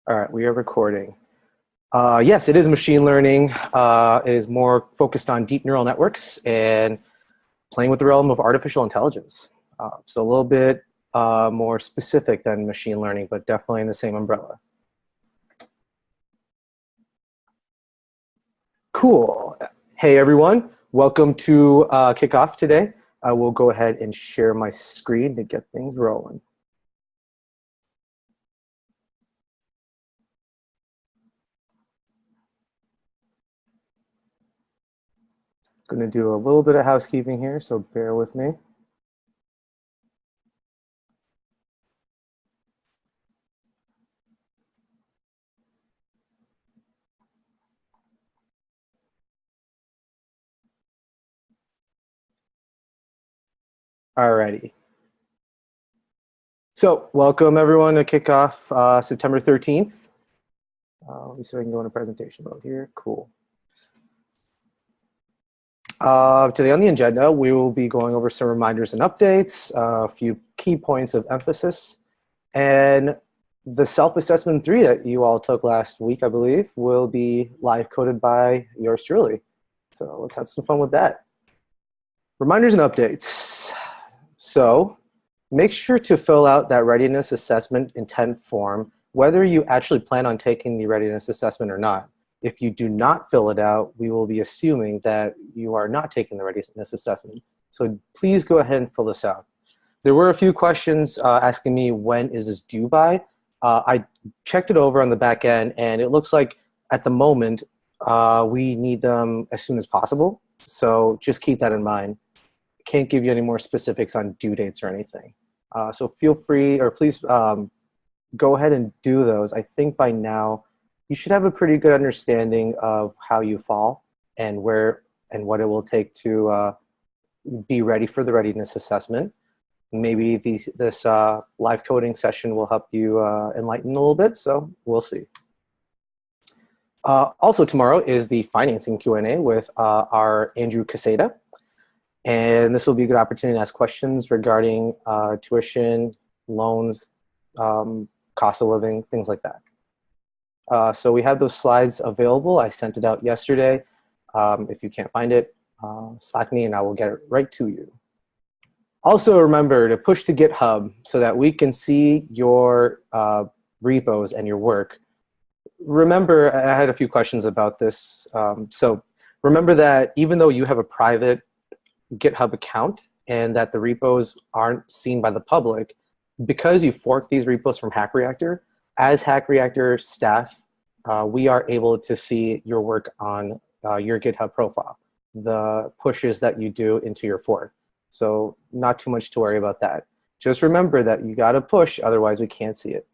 All right, we are recording. Yes, it is machine learning. It is more focused on deep neural networks and playing with the realm of artificial intelligence. So a little bit more specific than machine learning, but definitely in the same umbrella. Cool. Hey, everyone. Welcome to Kickoff today. I will go ahead and share my screen to get things rolling. Going to do a little bit of housekeeping here, so bear with me. Alrighty. So welcome everyone to Kickoff September 13th. Let me see if I can go into presentation mode here. Cool. Today on the agenda, we will be going over some reminders and updates, a few key points of emphasis, and the self-assessment 3 that you all took last week, I believe, will be live coded by yours truly. So let's have some fun with that. Reminders and updates. So make sure to fill out that readiness assessment intent form, whether you actually plan on taking the readiness assessment or not. If you do not fill it out, we will be assuming that you are not taking the readiness assessment. So please go ahead and fill this out. There were a few questions asking me when is this due by. I checked it over on the back end, and it looks like at the moment we need them as soon as possible. So just keep that in mind. Can't give you any more specifics on due dates or anything. So feel free, or please go ahead and do those. I think by now you should have a pretty good understanding of how you fall and where and what it will take to be ready for the readiness assessment. Maybe this live coding session will help you enlighten a little bit, so we'll see. Also tomorrow is the financing Q&A with our Andrew Caseta. And this will be a good opportunity to ask questions regarding tuition, loans, cost of living, things like that. So we have those slides available. I sent it out yesterday. If you can't find it, Slack me and I will get it right to you. Also remember to push to GitHub so that we can see your repos and your work. Remember, I had a few questions about this. So remember that even though you have a private GitHub account and that the repos aren't seen by the public, because you fork these repos from Hack Reactor, as Hack Reactor staff, we are able to see your work on your GitHub profile, the pushes that you do into your fork. So not too much to worry about that. Just remember that you got to push, otherwise we can't see it.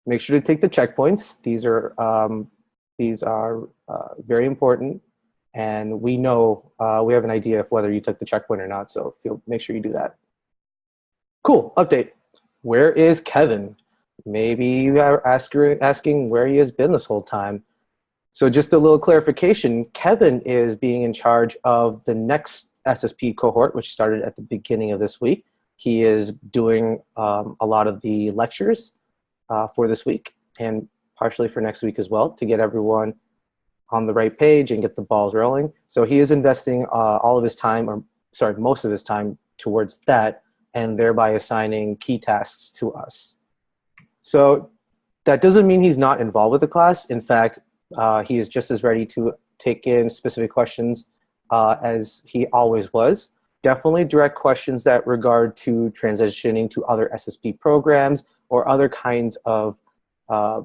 Make sure to take the checkpoints. These are very important, and we know we have an idea of whether you took the checkpoint or not. So make sure you do that. Cool. Update. Where is Kevin? Maybe you are asking where he has been this whole time. So just a little clarification, Kevin is being in charge of the next SSP cohort, which started at the beginning of this week. He is doing a lot of the lectures for this week and partially for next week as well to get everyone on the right page and get the balls rolling. So he is investing all of his time, or sorry, most of his time towards that, and thereby assigning key tasks to us. So that doesn't mean he's not involved with the class. In fact, he is just as ready to take in specific questions as he always was. Definitely direct questions that regard to transitioning to other SSP programs or other kinds of, I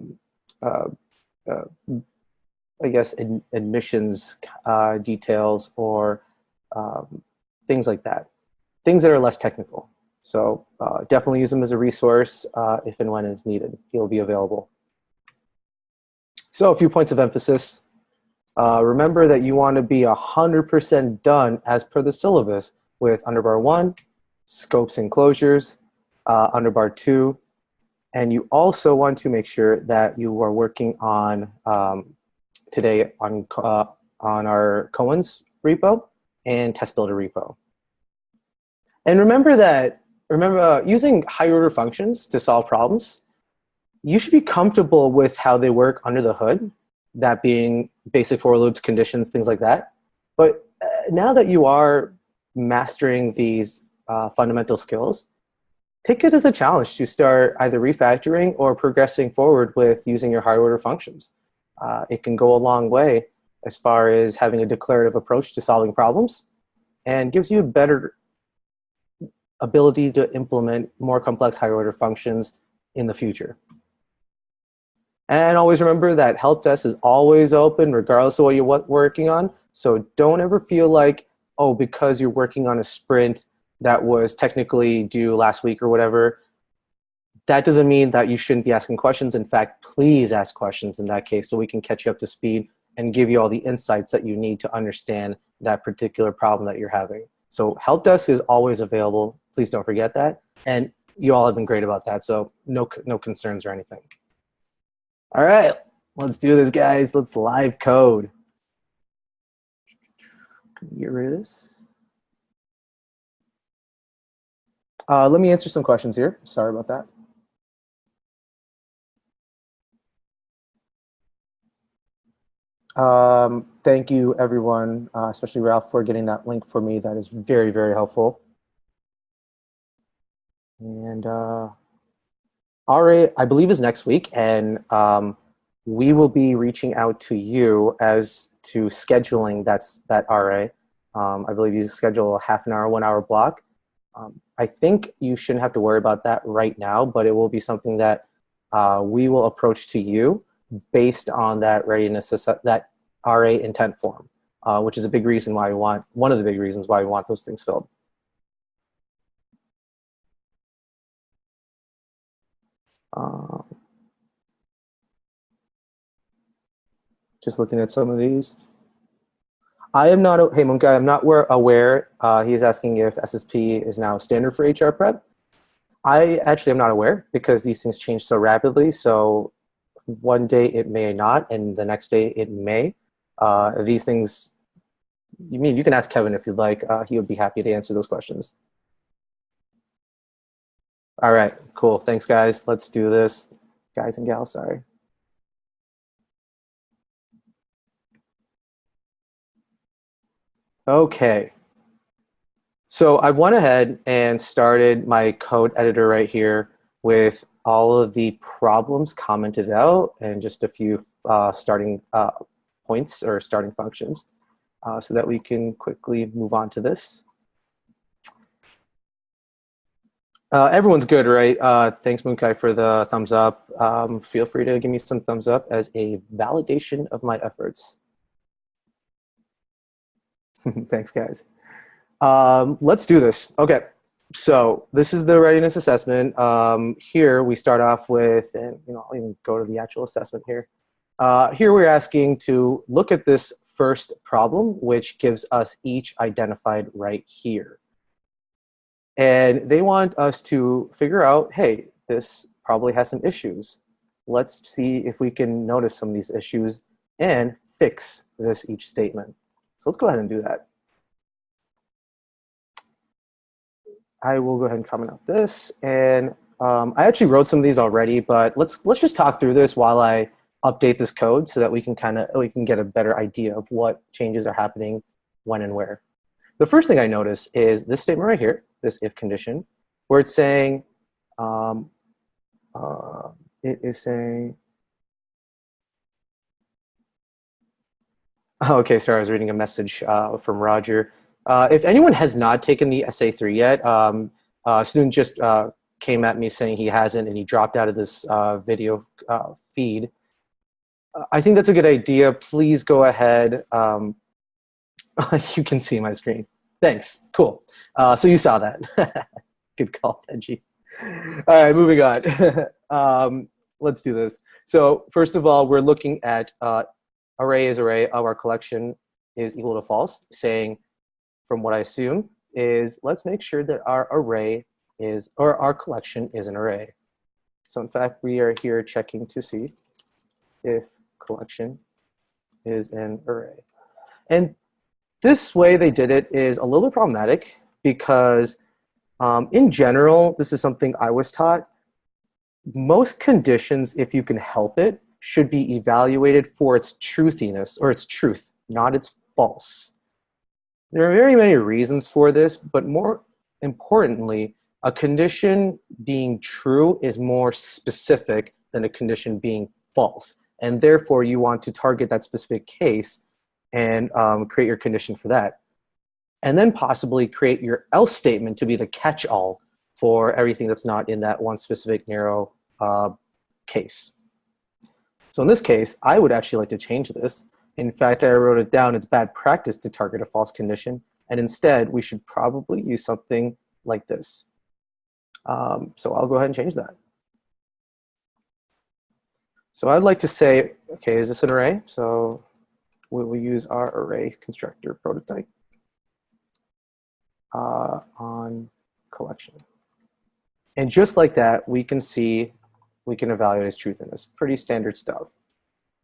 guess, admissions details or things like that. Things that are less technical. So definitely use him as a resource if and when it's needed. He'll be available. So a few points of emphasis. Remember that you want to be 100% done as per the syllabus with underbar 1, scopes and closures, underbar 2, and you also want to make sure that you are working on today on our Cohen's repo and test builder repo. And remember using higher order functions to solve problems you should be comfortable with how they work under the hood, that being basic for loops, conditions, things like that. But now that you are mastering these fundamental skills, take it as a challenge to start either refactoring or progressing forward with using your higher order functions. It can go a long way as far as having a declarative approach to solving problems and gives you a better ability to implement more complex higher order functions in the future. And always remember that help desk is always open regardless of what you're working on. So don't ever feel like, oh, because you're working on a sprint that was technically due last week or whatever, that doesn't mean that you shouldn't be asking questions. In fact, please ask questions in that case so we can catch you up to speed and give you all the insights that you need to understand that particular problem that you're having. So help desk is always available. Please don't forget that. And you all have been great about that. So no concerns or anything. All right, let's do this, guys. Let's live code. Get rid of this. Let me answer some questions here. Sorry about that. Thank you, everyone, especially Ralph, for getting that link for me. That is very, very helpful. And RA, I believe, is next week, and we will be reaching out to you as to scheduling that RA. I believe you schedule a half an hour, 1 hour block. I think you shouldn't have to worry about that right now, but it will be something that we will approach to you based on that readiness, that RA intent form, which is a big reason why we want, one of the big reasons why we want those things filled. Just looking at some of these. I am not, hey Munkai, I'm not aware, he is asking if SSP is now standard for HR prep. I actually am not aware because these things change so rapidly. So one day it may not, and the next day it may. These things, you can ask Kevin if you'd like. He would be happy to answer those questions. All right, cool. Thanks, guys. Let's do this. Guys and gals, sorry. Okay. So I went ahead and started my code editor right here with all of the problems commented out and just a few starting points or starting functions so that we can quickly move on to this. Everyone's good, right? Thanks, Munkai, for the thumbs up. Feel free to give me some thumbs up as a validation of my efforts. Thanks, guys. Let's do this. Okay, so this is the readiness assessment. Here we start off with, and I'll even go to the actual assessment here. Here we're asking to look at this first problem, which gives us each identified right here. And they want us to figure out, hey, this probably has some issues. Let's see if we can notice some of these issues and fix this each statement. So let's go ahead and do that. I will go ahead and comment out this. And I actually wrote some of these already, but let's just talk through this while I update this code so that we can get a better idea of what changes are happening when and where. The first thing I notice is this statement right here, this if condition, where it's saying, it is saying, oh, okay, sorry, I was reading a message from Roger. If anyone has not taken the SA3 yet, a student just came at me saying he hasn't and he dropped out of this video feed. I think that's a good idea. Please go ahead. You can see my screen. Thanks. Cool. So you saw that. Good call, Benji. All right, moving on. Let's do this. So first of all, we're looking at array is array of our collection is equal to false, saying, from what I assume, is let's make sure that our array is, or our collection is an array. So in fact, we are here checking to see if collection is an array. And this way they did it is a little bit problematic because in general, this is something I was taught. most conditions, if you can help it, should be evaluated for its truthiness or its truth, not its false. There are very many reasons for this, but more importantly, a condition being true is more specific than a condition being false. And therefore, you want to target that specific case and create your condition for that. And then possibly create your else statement to be the catch-all for everything that's not in that one specific narrow case. So in this case, I would actually like to change this. In fact, I wrote it down. It's bad practice to target a false condition. And instead, we should probably use something like this. So I'll go ahead and change that. So I'd like to say, okay, is this an array? So we'll use our array constructor prototype on collection. And just like that, we can see, we can evaluate its truthiness. Pretty standard stuff.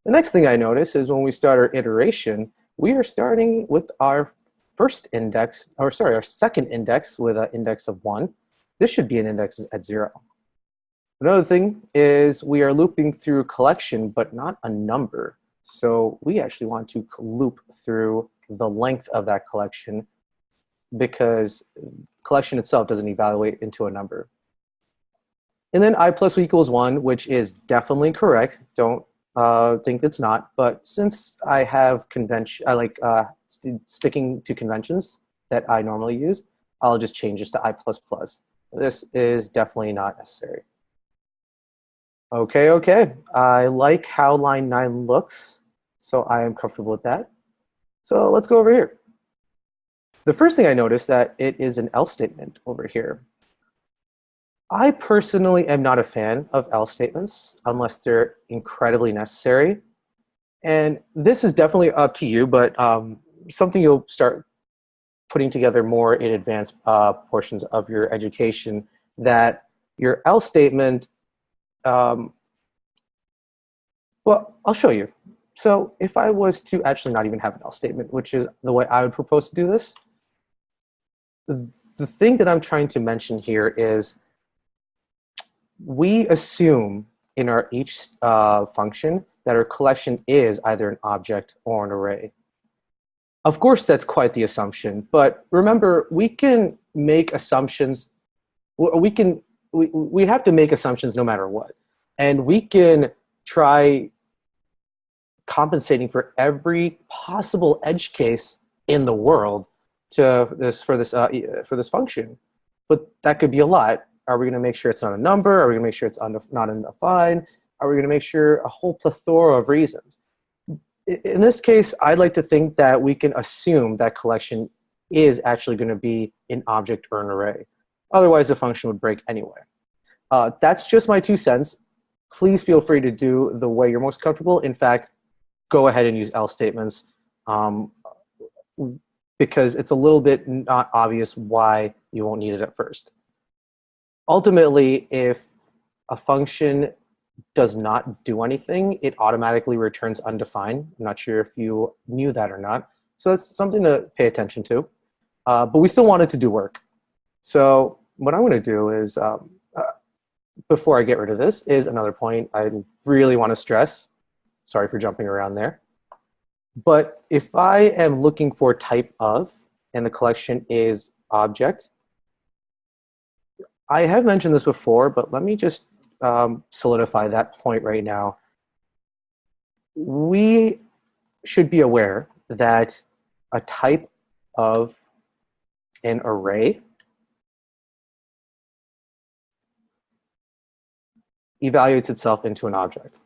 The next thing I notice is when we start our iteration, we are starting with our first index, or sorry, our second index with an index of 1. This should be an index at 0. Another thing is we are looping through collection, but not a number. So we actually want to loop through the length of that collection because collection itself doesn't evaluate into a number. And then I plus equals 1, which is definitely correct. Don't think it's not. But since I have convention, I like sticking to conventions that I normally use, I'll just change this to I plus plus. This is definitely not necessary. Okay. I like how line 9 looks, so I am comfortable with that. So let's go over here. The first thing I noticed that it is an else statement over here. I personally am not a fan of else statements unless they're incredibly necessary. And this is definitely up to you, but something you'll start putting together more in advanced portions of your education, that your else statement, well, I'll show you. So if I was to actually not even have an else statement, which is the way I would propose to do this, the thing that I'm trying to mention here is we assume in our each function that our collection is either an object or an array. Of course, that's quite the assumption, but remember, we can make assumptions. We have to make assumptions no matter what, and we can try compensating for every possible edge case in the world for this function. But that could be a lot. Are we going to make sure it's not a number? Are we going to make sure it's not undefined? Are we going to make sure a whole plethora of reasons? In this case, I'd like to think that we can assume that collection is actually going to be an object or an array. Otherwise, the function would break anyway. That's just my 2 cents. Please feel free to do the way you're most comfortable. In fact, go ahead and use else statements because it's a little bit not obvious why you won't need it at first. Ultimately, if a function does not do anything, it automatically returns undefined. I'm not sure if you knew that or not. So that's something to pay attention to. But we still want it to do work. So what I'm going to do is, before I get rid of this, is another point I really want to stress. Sorry for jumping around there. But if I am looking for type of, and the collection is object, I have mentioned this before, but let me just solidify that point right now. We should be aware that a type of an array evaluates itself into an object.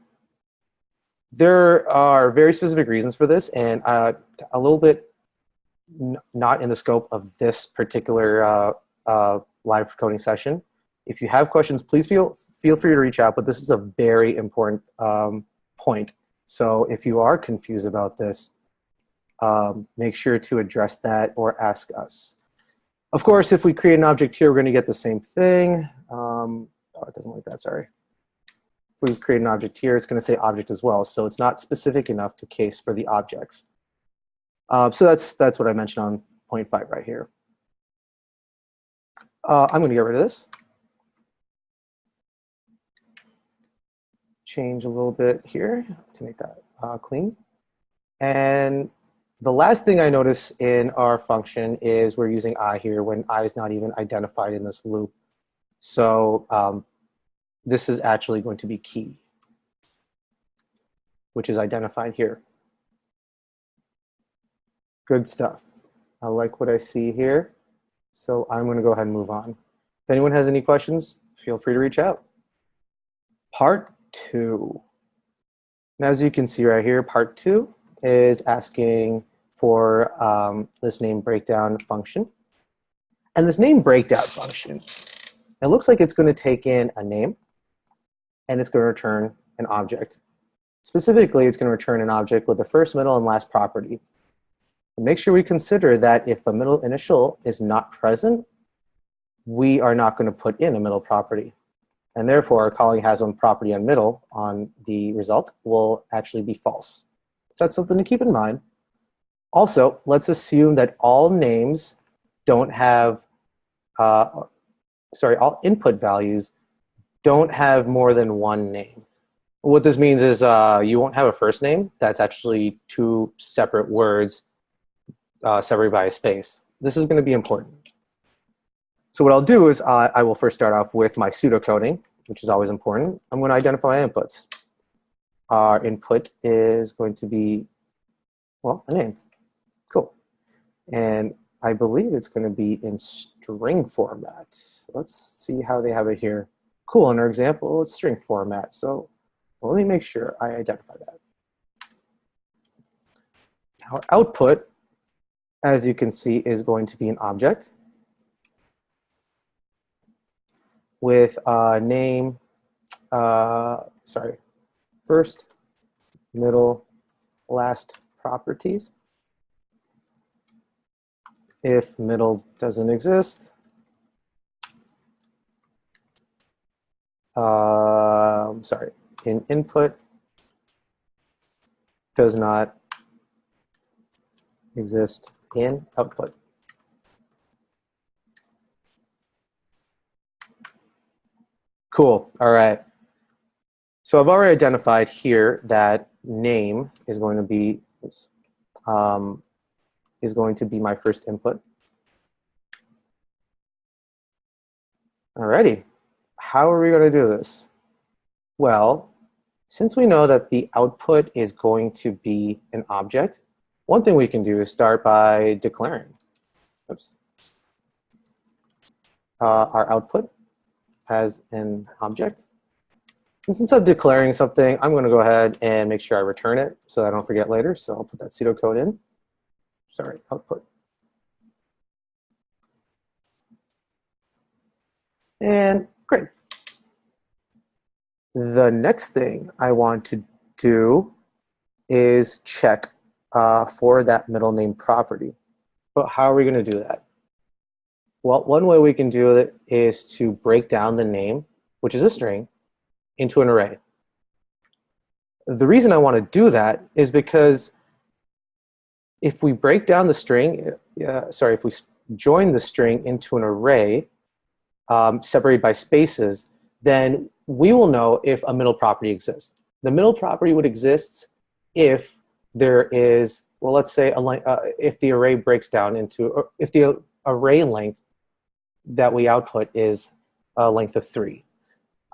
There are very specific reasons for this, and a little bit not in the scope of this particular live coding session. If you have questions, please feel free to reach out, but this is a very important point. So if you are confused about this, make sure to address that or ask us. Of course, if we create an object here, we're going to get the same thing. Oh, it doesn't like that, sorry. If we create an object here, it's going to say object as well. So it's not specific enough to case for the objects. So that's what I mentioned on point 5 right here. I'm going to get rid of this. change a little bit here to make that clean. And the last thing I notice in our function is we're using I here when I is not even identified in this loop. So this is actually going to be key, which is identified here. Good stuff. I like what I see here. So I'm going to go ahead and move on. If anyone has any questions, feel free to reach out. Part 2. And as you can see right here, part 2 is asking for this name breakdown function. And this name breakdown function, it looks like it's going to take in a name and it's going to return an object. Specifically, it's going to return an object with the first, middle, and last property. And make sure we consider that if a middle initial is not present, we are not going to put in a middle property. And therefore, calling has one property on middle on the result will actually be false. So that's something to keep in mind. Also, let's assume that all names don't have, all input values don't have more than one name. What this means is you won't have a first name that's actually two separate words separated by a space. This is going to be important. So what I'll do is I will first start off with my pseudocoding, which is always important. I'm going to identify my inputs. Our input is going to be, well, a name. Cool. And I believe it's going to be in string format. Let's see how they have it here. Cool. In our example, it's string format. So let me make sure I identify that. Our output, as you can see, is going to be an object with name, first, middle, last properties. If middle doesn't exist, in input does not exist in output. Cool. All right. So I've already identified here that name is going to be my first input. Alrighty. How are we going to do this? Well, since we know that the output is going to be an object, one thing we can do is start by declaring our output as an object. And since I'm declaring something, I'm going to go ahead and make sure I return it so that I don't forget later. So I'll put that pseudocode in. Sorry, output. And great. The next thing I want to do is check for that middle name property. But how are we going to do that? Well, one way we can do it is to break down the name, which is a string, into an array. The reason I want to do that is because if we break down the string, if we join the string into an array separated by spaces, then we will know if a middle property exists. The middle property would exist if there is, well, let's say if the array breaks down into, or if the array length that we output is a length of 3.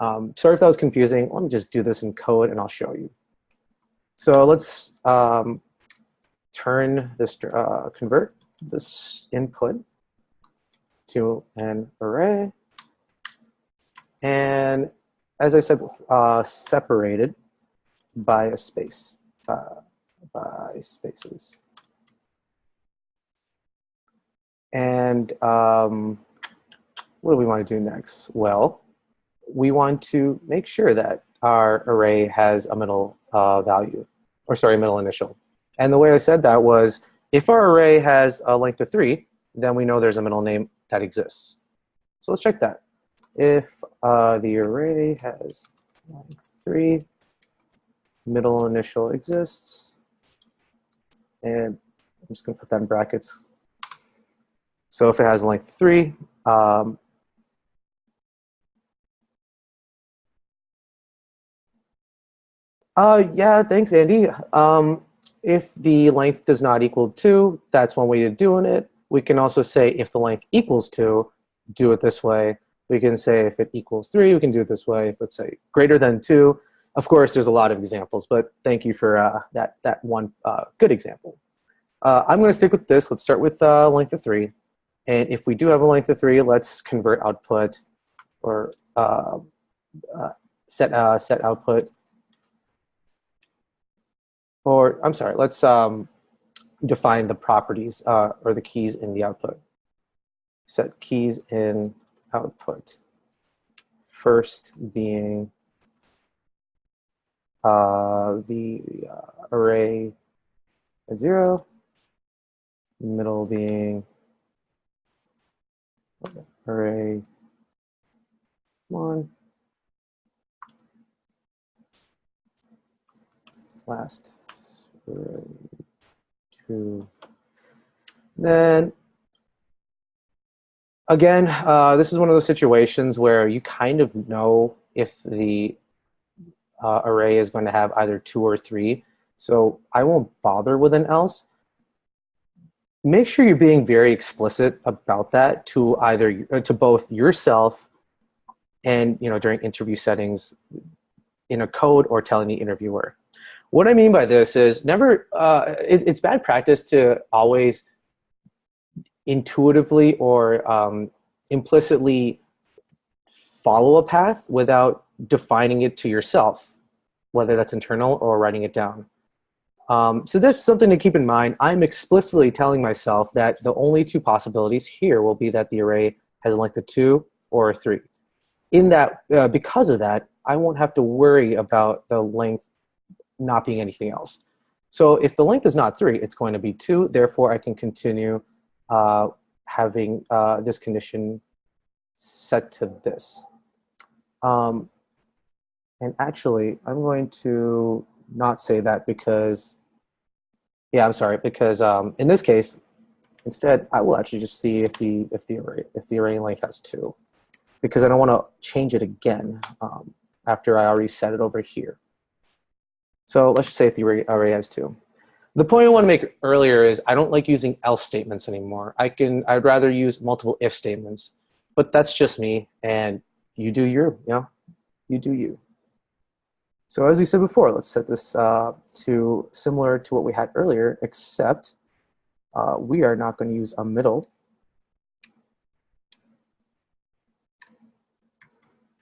Sorry if that was confusing. Let me just do this in code and I'll show you. So let's convert this input to an array. And as I said, separated by a space, by spaces. And what do we want to do next? Well, we want to make sure that our array has a middle middle initial. And the way I said that was, if our array has a length of 3, then we know there's a middle name that exists. So let's check that. If the array has length 3, middle initial exists, and I'm just going to put that in brackets. So if it has length 3, Yeah, thanks, Andy. If the length does not equal 2, that's one way of doing it. We can also say if the length equals 2, do it this way. We can say if it equals 3, we can do it this way. If let's say greater than 2. Of course, there's a lot of examples, but thank you for that one good example. I'm going to stick with this. Let's start with length of 3. And if we do have a length of 3, let's convert output or set output. Or I'm sorry, let's define the properties or the keys in the output. Set keys in output. First being the array at 0, middle being array 1, last array 2. Then again, this is one of those situations where you kind of know if the array is going to have either 2 or 3. So I won't bother with an else. Make sure you're being very explicit about that to either to both yourself and during interview settings in a code or telling the interviewer. What I mean by this is never it's bad practice to always intuitively or implicitly follow a path without defining it to yourself, whether that's internal or writing it down. So that's something to keep in mind. I'm explicitly telling myself that the only 2 possibilities here will be that the array has a length of 2 or 3. In that, because of that, I won't have to worry about the length not being anything else. So if the length is not 3, it's going to be 2. Therefore, I can continue having this condition set to this. And actually, I'm going to not say that because, yeah, I'm sorry, because in this case, instead, I will actually just see if the array length has 2, because I don't want to change it again after I already set it over here. So let's just say if the array has 2. The point I want to make earlier is I don't like using else statements anymore. I'd rather use multiple if statements, but that's just me, and you do you do you. So as we said before, let's set this to similar to what we had earlier, except we are not going to use a middle.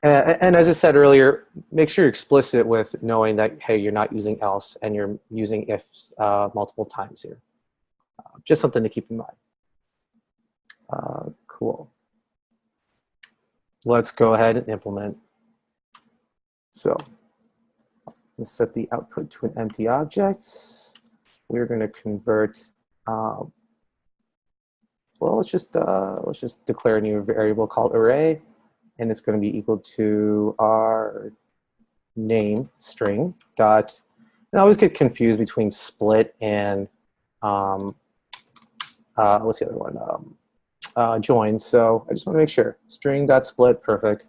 And as I said earlier, make sure you're explicit with knowing that, hey, you're not using else and you're using ifs multiple times here. Just something to keep in mind. Cool. Let's go ahead and implement. So let's set the output to an empty object. We're going to convert. Well, let's just declare a new variable called array, and it's going to be equal to our name string dot. And I always get confused between split and what's the other one? Join. So I just want to make sure string dot split. Perfect.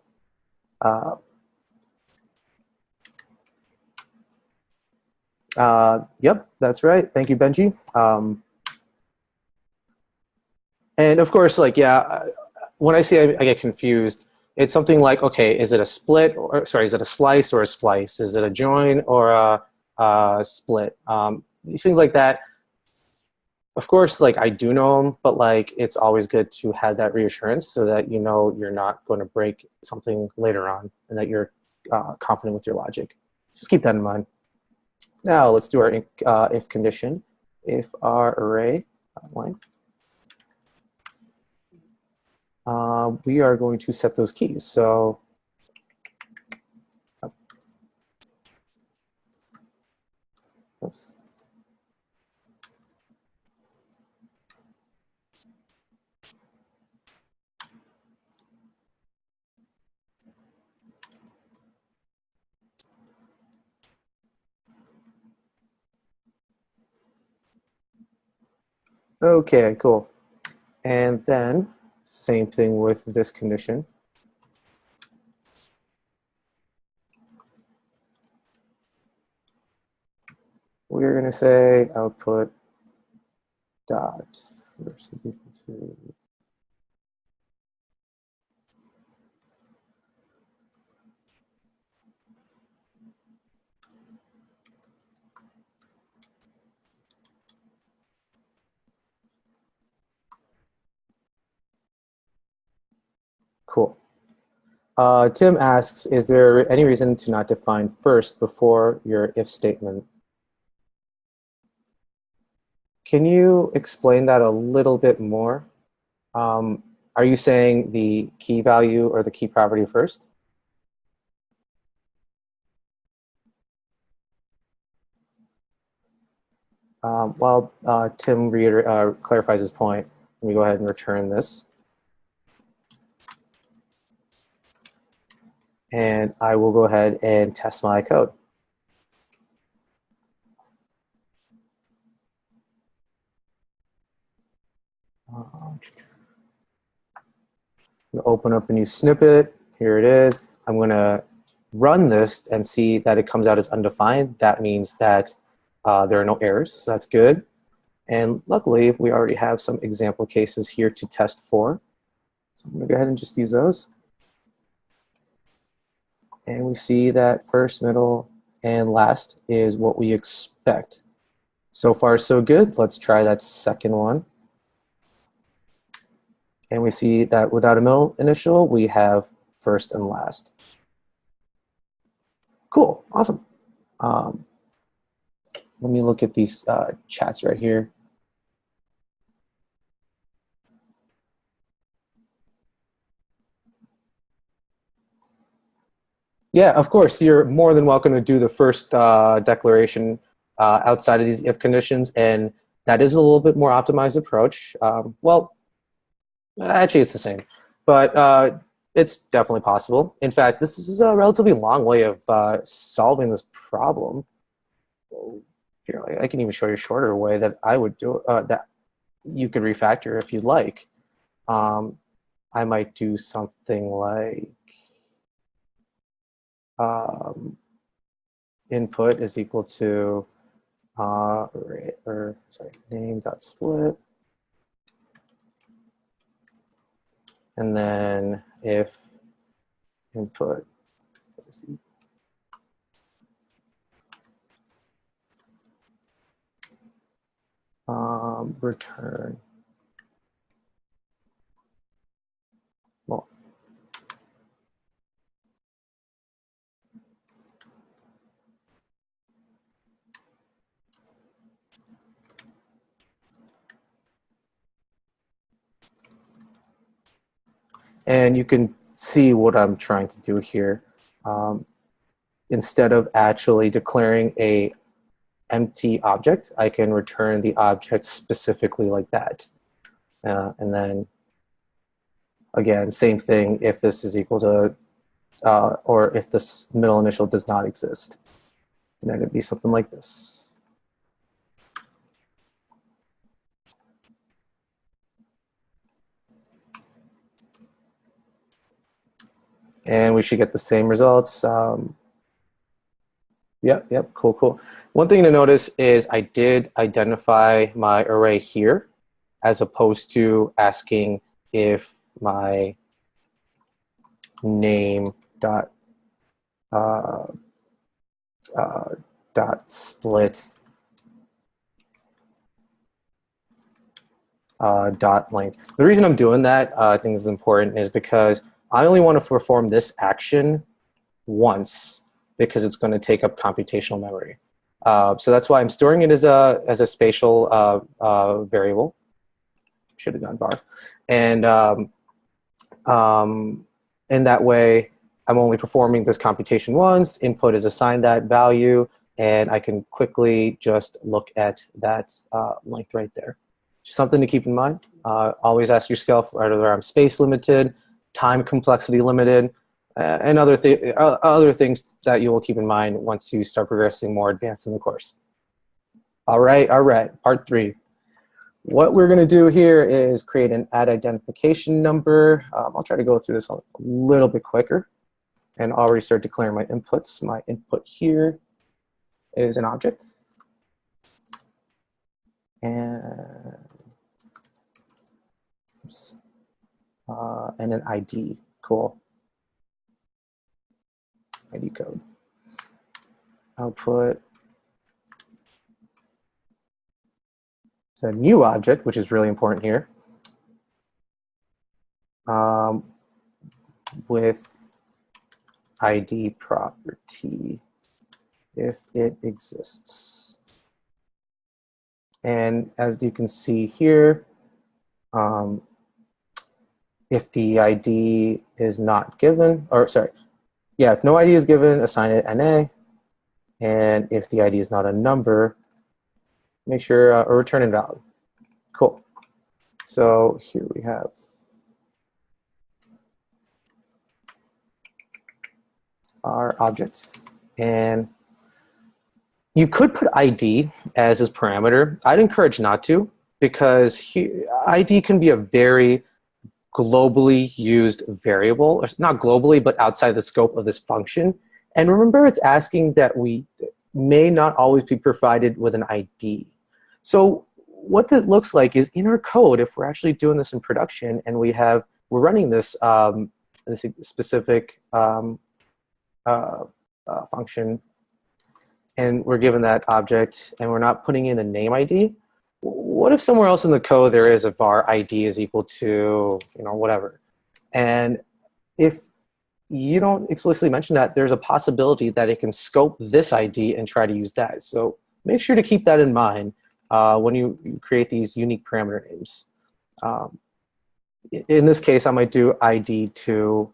Yep, that's right. Thank you, Benji. And of course, like, yeah, when I say I get confused, it's something like, okay, is it a split, or sorry, is it a slice or a splice? Is it a join or a split? Things like that. Of course, like, I do know them, but like, it's always good to have that reassurance so that you know you're not going to break something later on, and that you're confident with your logic. Just keep that in mind. Now let's do our if condition. If our array length, we are going to set those keys. So oops. Okay, cool. And then same thing with this condition. we're going to say output dot first equal to cool. Tim asks, is there any reason to not define first before your if statement? Can you explain that a little bit more? Are you saying the key value or the key property first? While Tim clarifies his point, let me go ahead and return this. And I will go ahead and test my code. Open up a new snippet. Here it is. I'm going to run this and see that it comes out as undefined. That means that there are no errors, so that's good. And luckily, we already have some example cases here to test for. So I'm going to go ahead and just use those. And we see that first, middle, and last is what we expect. So far, so good. Let's try that second one. And we see that without a middle initial, we have first and last. Cool, awesome. Let me look at these chats right here. Yeah, of course, you're more than welcome to do the first declaration outside of these if conditions, and that is a little bit more optimized approach. Well, actually, it's the same, but it's definitely possible. In fact, this is a relatively long way of solving this problem. Here, I can even show you a shorter way that I would do that you could refactor if you'd like. I might do something like input is equal to name dot split, and then if input is return. Well, and you can see what I'm trying to do here. Instead of actually declaring a empty object, I can return the object specifically like that. And then, again, same thing if this is equal to, or if this middle initial does not exist. And then it'd be something like this. And we should get the same results. Yep, cool. One thing to notice is I did identify my array here as opposed to asking if my name dot split dot length. The reason I'm doing that, I think is important, is because I only want to perform this action once because it's going to take up computational memory. So that's why I'm storing it as a spatial variable. Should have done var. And in that way, I'm only performing this computation once. Input is assigned that value, and I can quickly just look at that length right there. Just something to keep in mind. Always ask yourself whether I'm space limited, time complexity limited, and other things that you will keep in mind once you start progressing more advanced in the course. All right, part 3. What we're going to do here is create an add identification number. I'll try to go through this a little bit quicker and already start declaring my inputs. My input here is an object. and, and an ID. Cool. ID code. Output. It's a new object, which is really important here, with ID property if it exists. And as you can see here, if the ID is not given, or sorry, yeah, if no ID is given, assign it NA. And if the ID is not a number, make sure or return invalid. Cool. So here we have our object. And you could put ID as this parameter. I'd encourage not to, because ID can be a very globally used variable, or not globally, but outside the scope of this function. And remember, it's asking that we may not always be provided with an ID. So what that looks like is in our code, if we're actually doing this in production and we're running this, this specific function, and we're given that object and we're not putting in a name ID, what if somewhere else in the code there is a var ID is equal to, whatever? And if you don't explicitly mention that, there's a possibility that it can scope this ID and try to use that. So make sure to keep that in mind when you create these unique parameter names. In this case, I might do ID to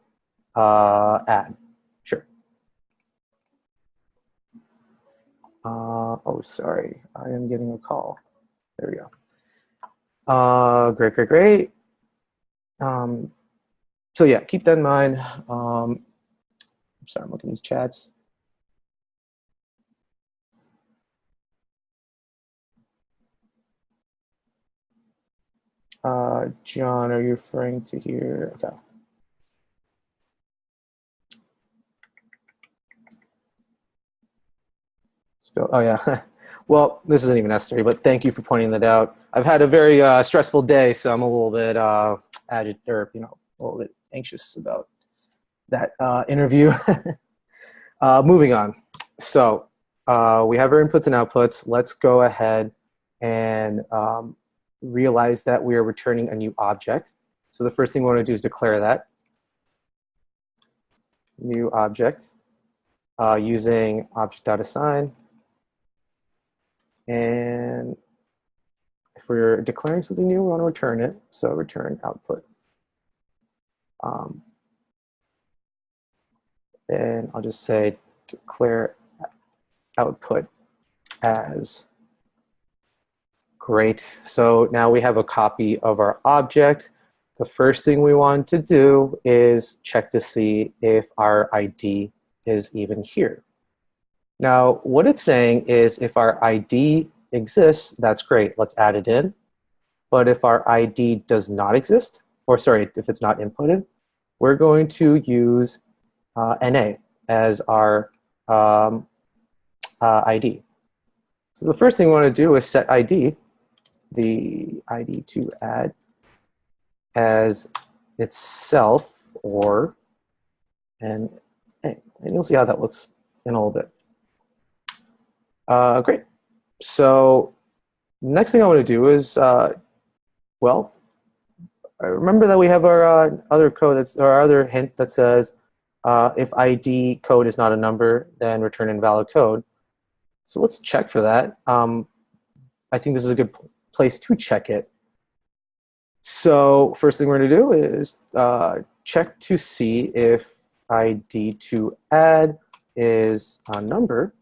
add. Sure. Oh, sorry. I am getting a call. There we go. Great. So yeah, keep that in mind. I'm sorry, I'm looking at these chats. John, are you referring to here? Okay. Oh yeah. Well, this isn't even necessary, but thank you for pointing that out. I've had a very stressful day, so I'm a little bit agitated, or a little bit anxious about that interview. Moving on. So we have our inputs and outputs. Let's go ahead and realize that we are returning a new object. So the first thing we want to do is declare that new object using object.assign. And if we're declaring something new, we want to return it. So return output. And I'll just say declare output as great. So now we have a copy of our object. The first thing we want to do is check to see if our ID is even here. Now, what it's saying is if our ID exists, that's great. Let's add it in. But if our ID does not exist, or sorry, if it's not inputted, we're going to use NA as our ID. So the first thing we want to do is set ID, the ID to add as itself or NA. And you'll see how that looks in a little bit. Great. So next thing I want to do is, well, remember that we have our other code that's, or our other hint that says if ID code is not a number, then return invalid code. So let's check for that. I think this is a good place to check it. So first thing we're going to do is check to see if ID to add is a number.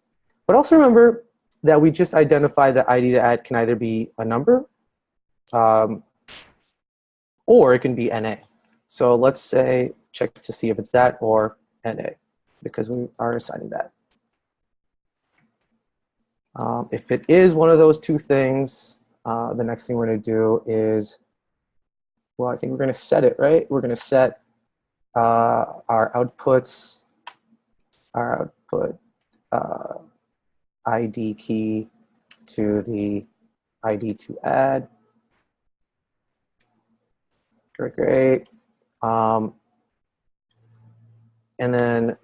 But also remember that we just identified that ID to add can either be a number or it can be NA. So let's say check to see if it's that or NA, because we are assigning that. If it is one of those two things, the next thing we're going to do is, well, I think we're going to set it, right? We're going to set our outputs, our output ID key to the ID to add. Great, great. And then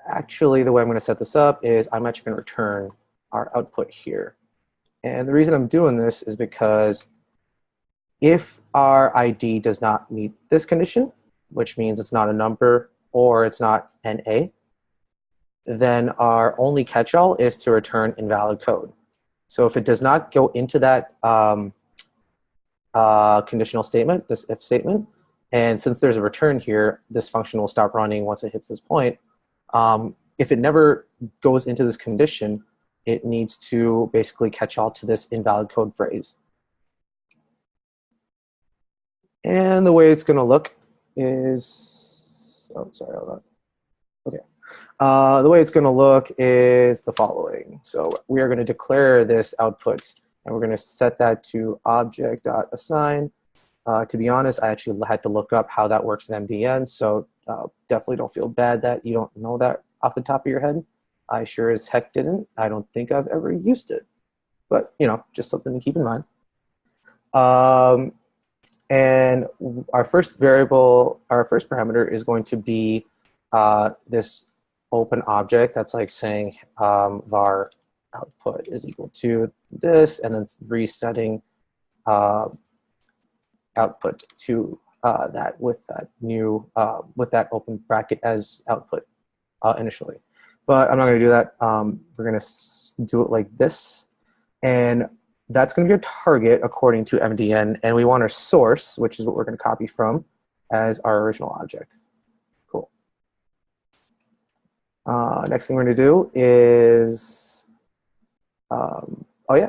actually the way I'm going to set this up is I'm actually going to return our output here. And the reason I'm doing this is because if our ID does not meet this condition, which means it's not a number or it's not NA, then our only catch-all is to return invalid code. So if it does not go into that conditional statement, this if statement, and since there's a return here, this function will stop running once it hits this point. If it never goes into this condition, it needs to basically catch all to this invalid code phrase. And the way it's going to look is, oh, sorry, hold on. Okay. The way it's going to look is the following. So we are going to declare this output, and we're going to set that to object.assign. To be honest, I actually had to look up how that works in MDN, so definitely don't feel bad that you don't know that off the top of your head. I sure as heck didn't. I don't think I've ever used it, but you know, just something to keep in mind. And our first variable, our first parameter is going to be this open object that's like saying var output is equal to this, and then it's resetting output to that with that new with that open bracket as output initially. But I'm not going to do that. We're going to do it like this, and that's going to be a target according to MDN, and we want our source, which is what we're going to copy from, as our original object. Cool. Next thing we're going to do is,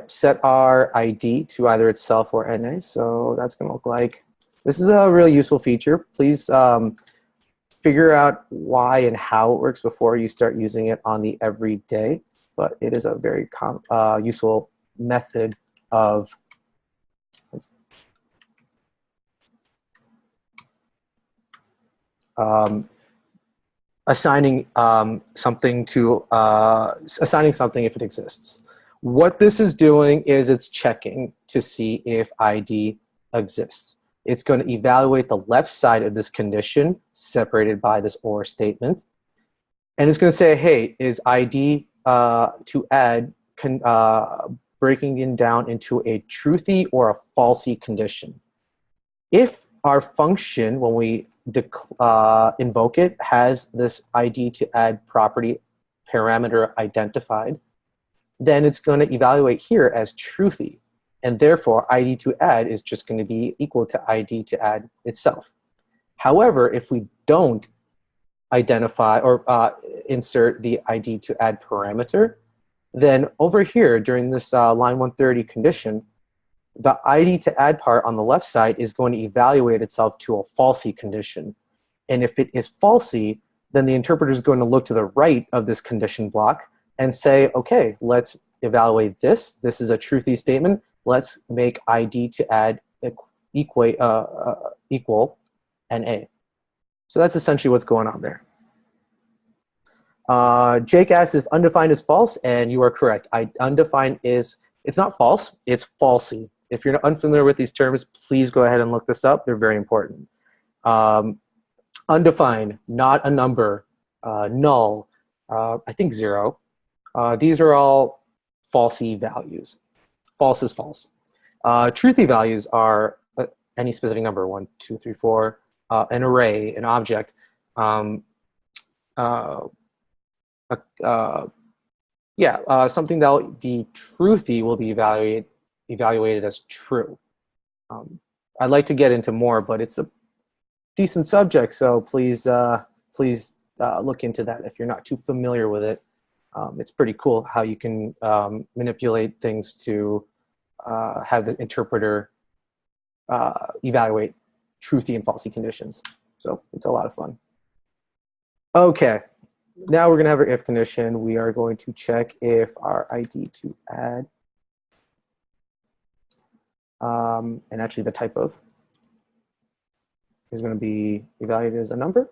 set our ID to either itself or NA. So that's going to look like, this is a really useful feature. Please figure out why and how it works before you start using it on the everyday. But it is a very useful method of assigning something if it exists. What this is doing is it's checking to see if ID exists. It's going to evaluate the left side of this condition separated by this OR statement. And it's going to say, hey, is ID to add breaking it down into a truthy or a falsy condition? If our function, when we invoke it, has this ID to add property parameter identified, then it's going to evaluate here as truthy. And therefore, ID to add is just going to be equal to ID to add itself. However, if we don't identify or insert the ID to add parameter, then over here during this line 130 condition, the ID to add part on the left side is going to evaluate itself to a falsy condition. And if it is falsy, then the interpreter is going to look to the right of this condition block and say, okay, let's evaluate this. This is a truthy statement. Let's make ID to add equal NA. So that's essentially what's going on there. Jake asks if undefined is false, and you are correct. Undefined is, it's not false, it's falsy. If you're unfamiliar with these terms, please go ahead and look this up. They're very important. Undefined, not a number, null, I think 0. These are all falsy values. False is false. Truthy values are any specific number, 1, 2, 3, 4, an array, an object. Something that will be truthy will be evaluated as true. I'd like to get into more, but it's a decent subject, so please look into that if you're not too familiar with it. It's pretty cool how you can manipulate things to have the interpreter evaluate truthy and falsy conditions. So it's a lot of fun. Okay, now we're going to have our if condition. We are going to check if our ID to add, and actually the type of, is going to be evaluated as a number,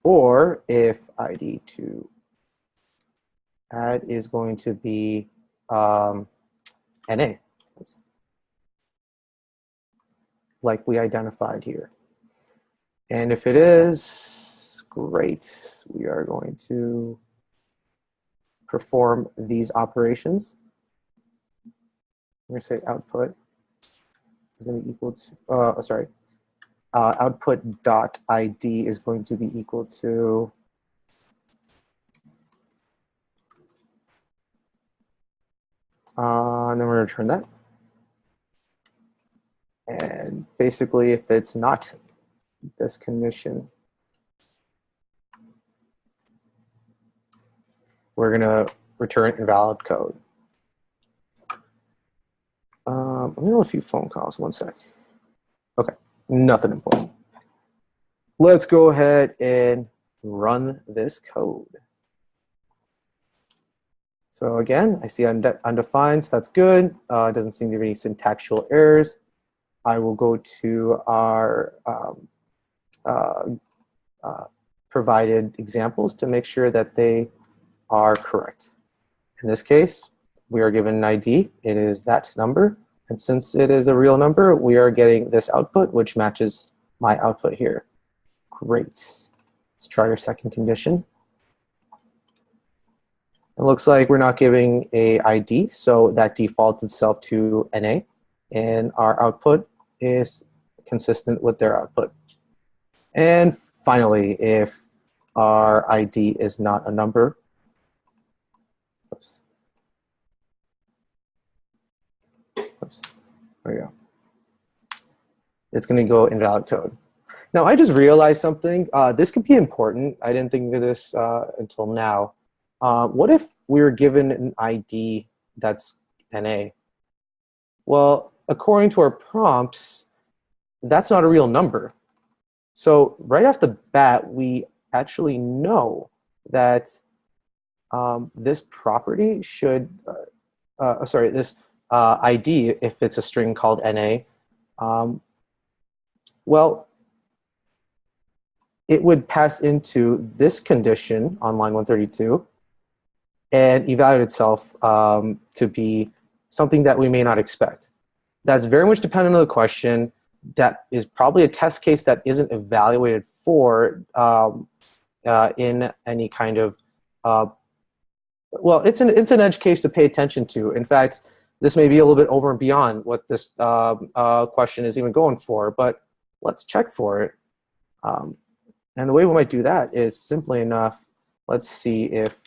or if ID to add is going to be NA, like we identified here. And if it is, great. We are going to perform these operations. We're going to say output is going to be equal to, output dot ID is going to be equal to and then we're going to return that. And basically, if it's not this condition, we're going to return invalid code. I'm going to do a few phone calls. One sec. Okay, nothing important. Let's go ahead and run this code. So again, I see undefined, so that's good. It doesn't seem to be any syntactical errors. I will go to our provided examples to make sure that they are correct. In this case, we are given an ID. It is that number. And since it is a real number, we are getting this output, which matches my output here. Great. Let's try our second condition. It looks like we're not giving a ID, so that defaults itself to NA. And our output is consistent with their output. And finally, if our ID is not a number, there we go. It's going to go invalid code. Now, I just realized something. This could be important. I didn't think of this until now. What if we were given an ID that's NA? Well, according to our prompts, that's not a real number. So right off the bat, we actually know that this property should, this ID, if it's a string called NA, well, it would pass into this condition on line 132 and evaluate itself to be something that we may not expect. That's very much dependent on the question. That is probably a test case that isn't evaluated for in any kind of, well, it's an edge case to pay attention to. In fact, this may be a little bit over and beyond what this question is even going for, but let's check for it. And the way we might do that is simply enough, let's see if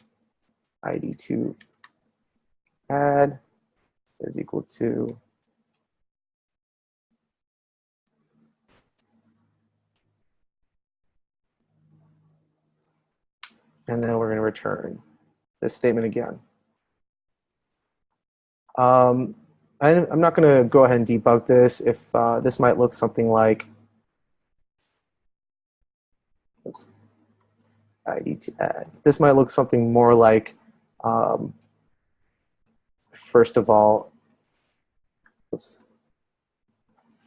ID2 add is equal to and then we're going to return this statement again. I'm not going to go ahead and debug this. If this might look something like ID to add. This might look something more like, first of all,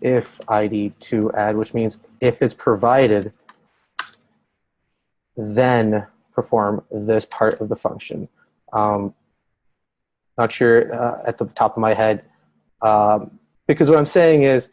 if ID to add, which means if it's provided, then perform this part of the function. Not sure at the top of my head, because what I'm saying is,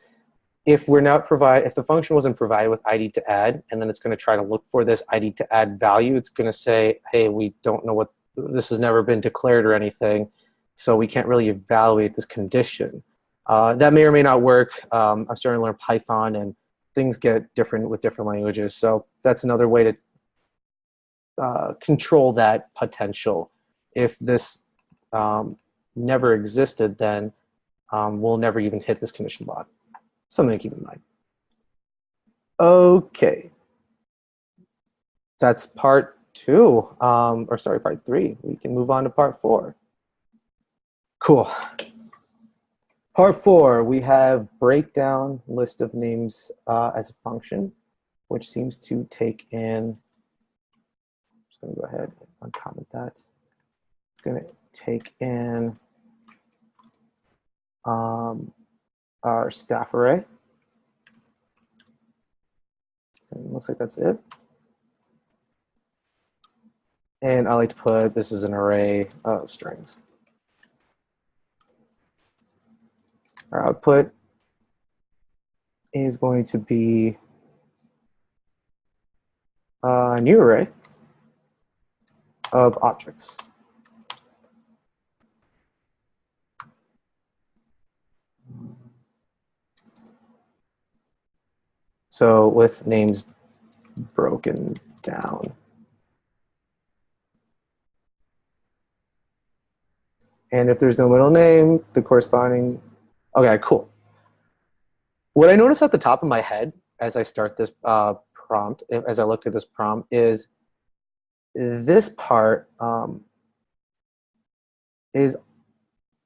if the function wasn't provided with ID to add, and then it's going to try to look for this ID to add value, it's going to say, hey, we don't know what, this has never been declared or anything, so we can't really evaluate this condition. That may or may not work. I'm starting to learn Python, and things get different with different languages, so that's another way to control that potential. If this never existed, then we'll never even hit this condition block. Something to keep in mind. Okay. That's part 2, or sorry, part 3. We can move on to part 4. Cool. Part 4, we have breakdown list of names as a function, which seems to take in, I'm just going to go ahead and uncomment that. It's going to take in our staff array. And it looks like that's it. And I like to put, this is an array of strings. Our output is going to be a new array of objects. So with names broken down. And if there's no middle name, the corresponding, okay, cool. What I notice at the top of my head as I start this prompt, as I look at this prompt, is this part is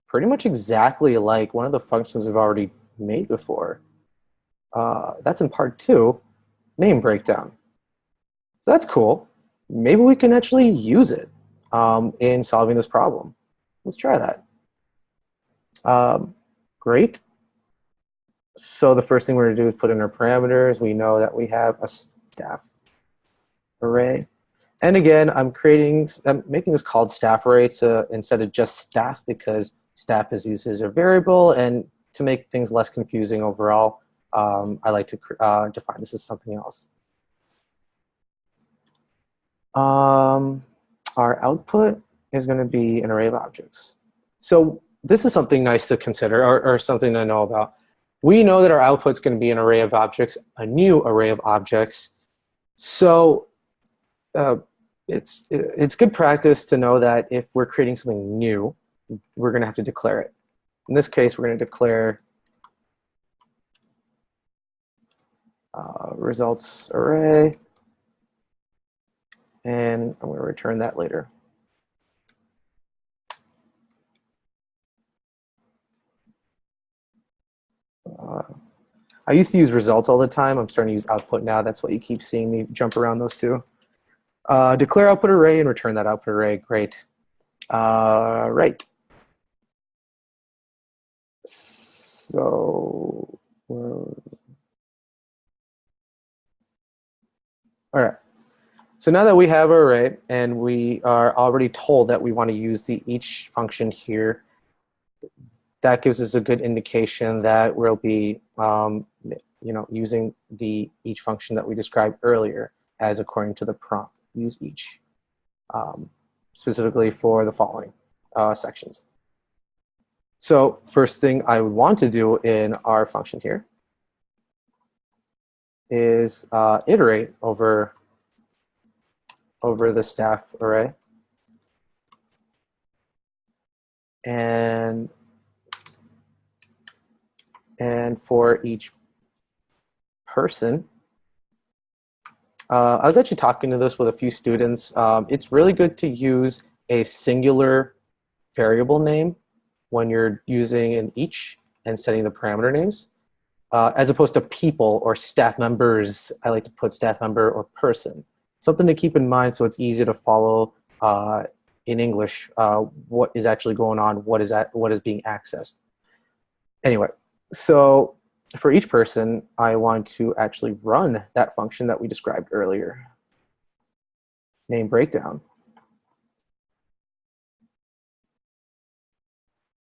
pretty much exactly like one of the functions we've already made before. That's in part 2, name breakdown. So that's cool. Maybe we can actually use it in solving this problem. Let's try that. Great. So the first thing we're going to do is put in our parameters. We know that we have a staff array. And again, I'm making this called staff array instead of just staff, because staff is used as a variable, and to make things less confusing overall, I like to define this as something else. Our output is going to be an array of objects. So this is something nice to consider, or something to know about. We know that our output is going to be an array of objects, a new array of objects. So it's good practice to know that if we're creating something new, we're going to have to declare it. In this case, we're going to declare results array, and I'm going to return that later. I used to use results all the time. I'm starting to use output now. That's what you keep seeing me jump around those two. Declare output array and return that output array. Great. Right. So, all right. So now that we have our array and we are already told that we want to use the each function here, that gives us a good indication that we'll be using the each function that we described earlier as according to the prompt. Use each, specifically for the following sections. So first thing I would want to do in our function here is iterate over the staff array. And for each person, I was actually talking to this with a few students. It's really good to use a singular variable name when you're using an each and setting the parameter names, as opposed to people or staff members. I like to put staff member or person. Something to keep in mind so it's easy to follow in English what is actually going on, what is being accessed. Anyway, so for each person, I want to actually run that function that we described earlier, name breakdown.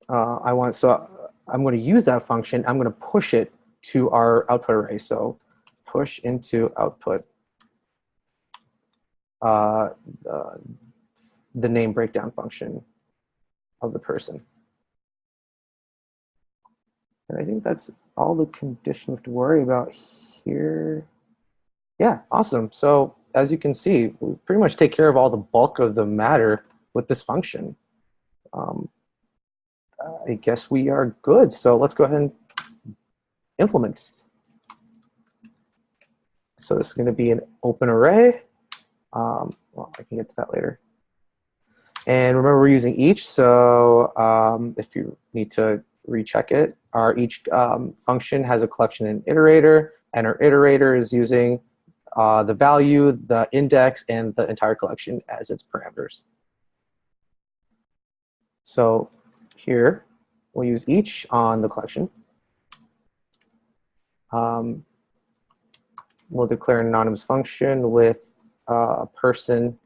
I'm going to use that function. I'm going to push it to our output array. So push into output the name breakdown function of the person. And I think that's all the conditions we have to worry about here. Yeah, awesome. So as you can see, we pretty much take care of all the bulk of the matter with this function. I guess we are good. So let's go ahead and implement. So this is going to be an open array. Well, I can get to that later. And remember, we're using each. So if you need to recheck it, our each function has a collection and iterator, and our iterator is using the value, the index, and the entire collection as its parameters. So here, we'll use each on the collection. We'll declare an anonymous function with a person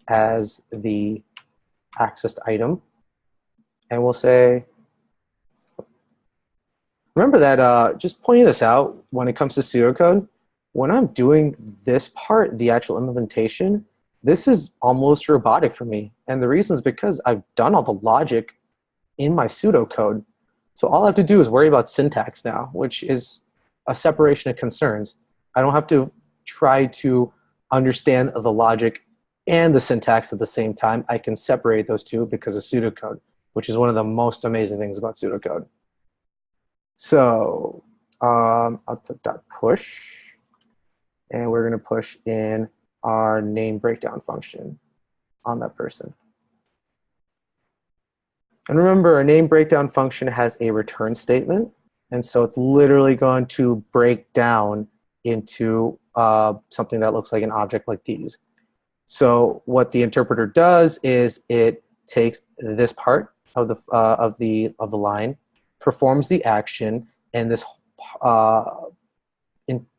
as the accessed item. And we'll say remember that, just pointing this out, when it comes to pseudocode, when I'm doing this part, the actual implementation, this is almost robotic for me. And the reason is because I've done all the logic in my pseudocode. So all I have to do is worry about syntax now, which is a separation of concerns. I don't have to try to understand the logic and the syntax at the same time. I can separate those two because of pseudocode, which is one of the most amazing things about pseudocode. So output.push, and we're going to push in our name breakdown function on that person. And remember, a name breakdown function has a return statement. And so it's literally going to break down into something that looks like an object like these. So what the interpreter does is it takes this part of the line, performs the action, and this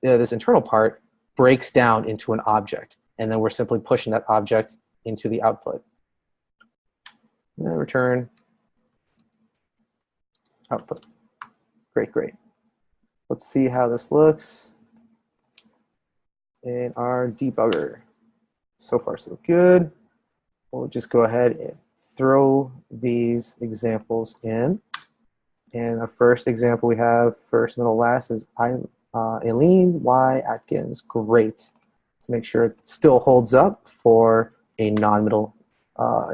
this internal part breaks down into an object. And then we're simply pushing that object into the output. And then return output. Great, great. Let's see how this looks in our debugger. So far, so good. We'll just go ahead and throw these examples in. And our first example we have, first, middle, last, is Aileen Y. Atkins. Great. Let's make sure it still holds up for a non-middle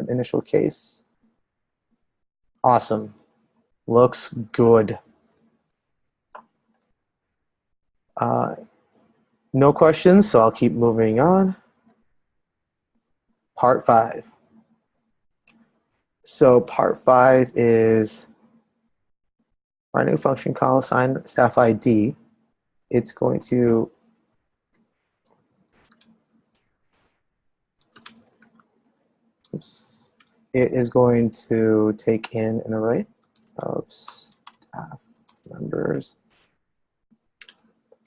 initial case. Awesome. Looks good. No questions, so I'll keep moving on. Part 5. So part 5 is our new function call assign staff ID. It's going to it is going to take in an array of staff members,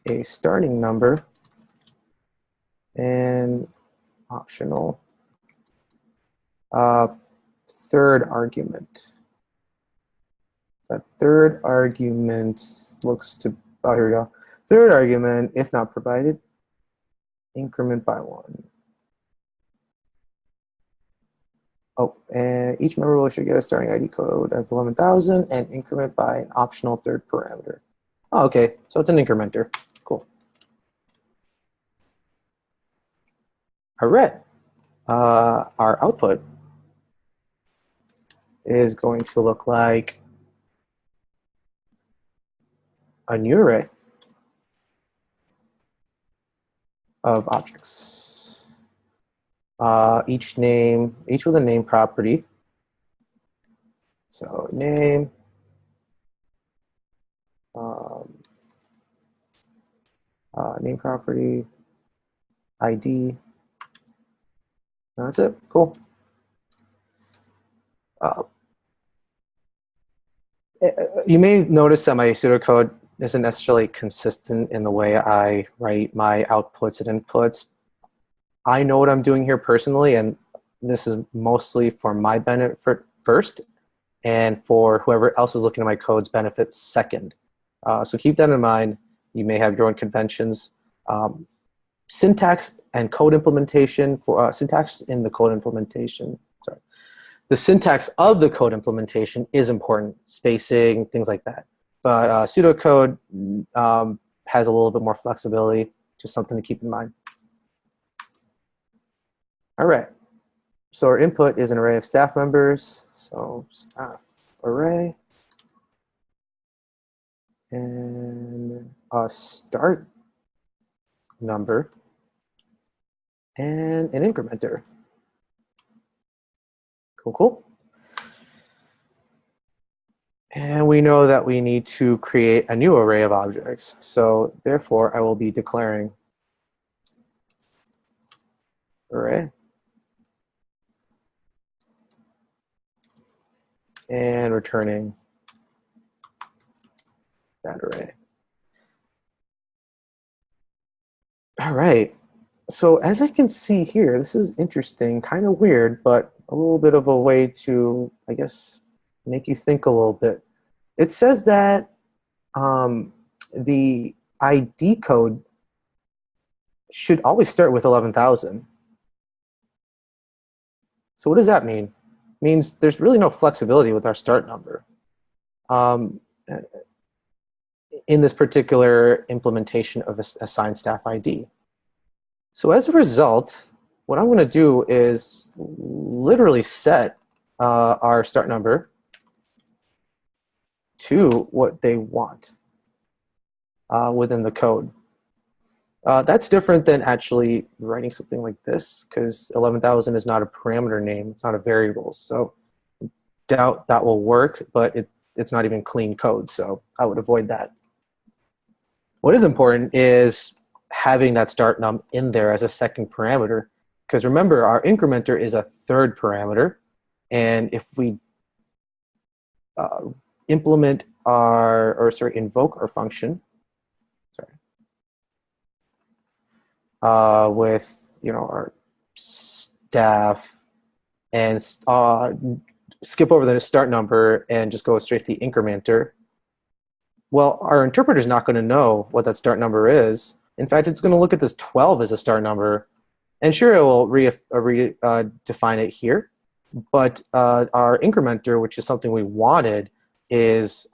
a starting number, and optional third argument. That third argument looks to, oh, here we go. Third argument, if not provided, increment by 1. Oh, and each member should get a starting ID code of 11,000 and increment by an optional third parameter. Oh, okay, so it's an incrementer. Cool. All right, our output is going to look like a new array of objects. Each with a name property. So name, name property, ID. That's it. Cool. You may notice that my pseudocode isn't necessarily consistent in the way I write my outputs and inputs. I know what I'm doing here personally, and this is mostly for my benefit first, and for whoever else is looking at my code's benefit second. So keep that in mind. You may have your own conventions. Syntax and code implementation for syntax in the code implementation. Sorry. The syntax of the code implementation is important, spacing, things like that. But pseudocode has a little bit more flexibility, just something to keep in mind. All right, so our input is an array of staff members. So staff array, and a start number, and an incrementer. Cool, cool. And we know that we need to create a new array of objects. So therefore, I will be declaring array and returning that array. All right. So as I can see here, this is interesting, kind of weird, but a little bit of a way to, I guess, make you think a little bit. It says that the ID code should always start with 11,000. So what does that mean? It means there's really no flexibility with our start number um, in this particular implementation of assigned staff ID. So as a result, what I'm going to do is literally set our start number to what they want within the code. That's different than actually writing something like this, because 11,000 is not a parameter name. It's not a variable. So doubt that will work, but it's not even clean code. So I would avoid that. What is important is having that start num in there as a second parameter, because remember, our incrementer is a third parameter. And if we invoke our function, with our staff and skip over the start number and just go straight to the incrementer, well, our interpreter is not going to know what that start number is. In fact, it's going to look at this 12 as a start number, and sure, it will redefine it here. But our incrementer, which is something we wanted, is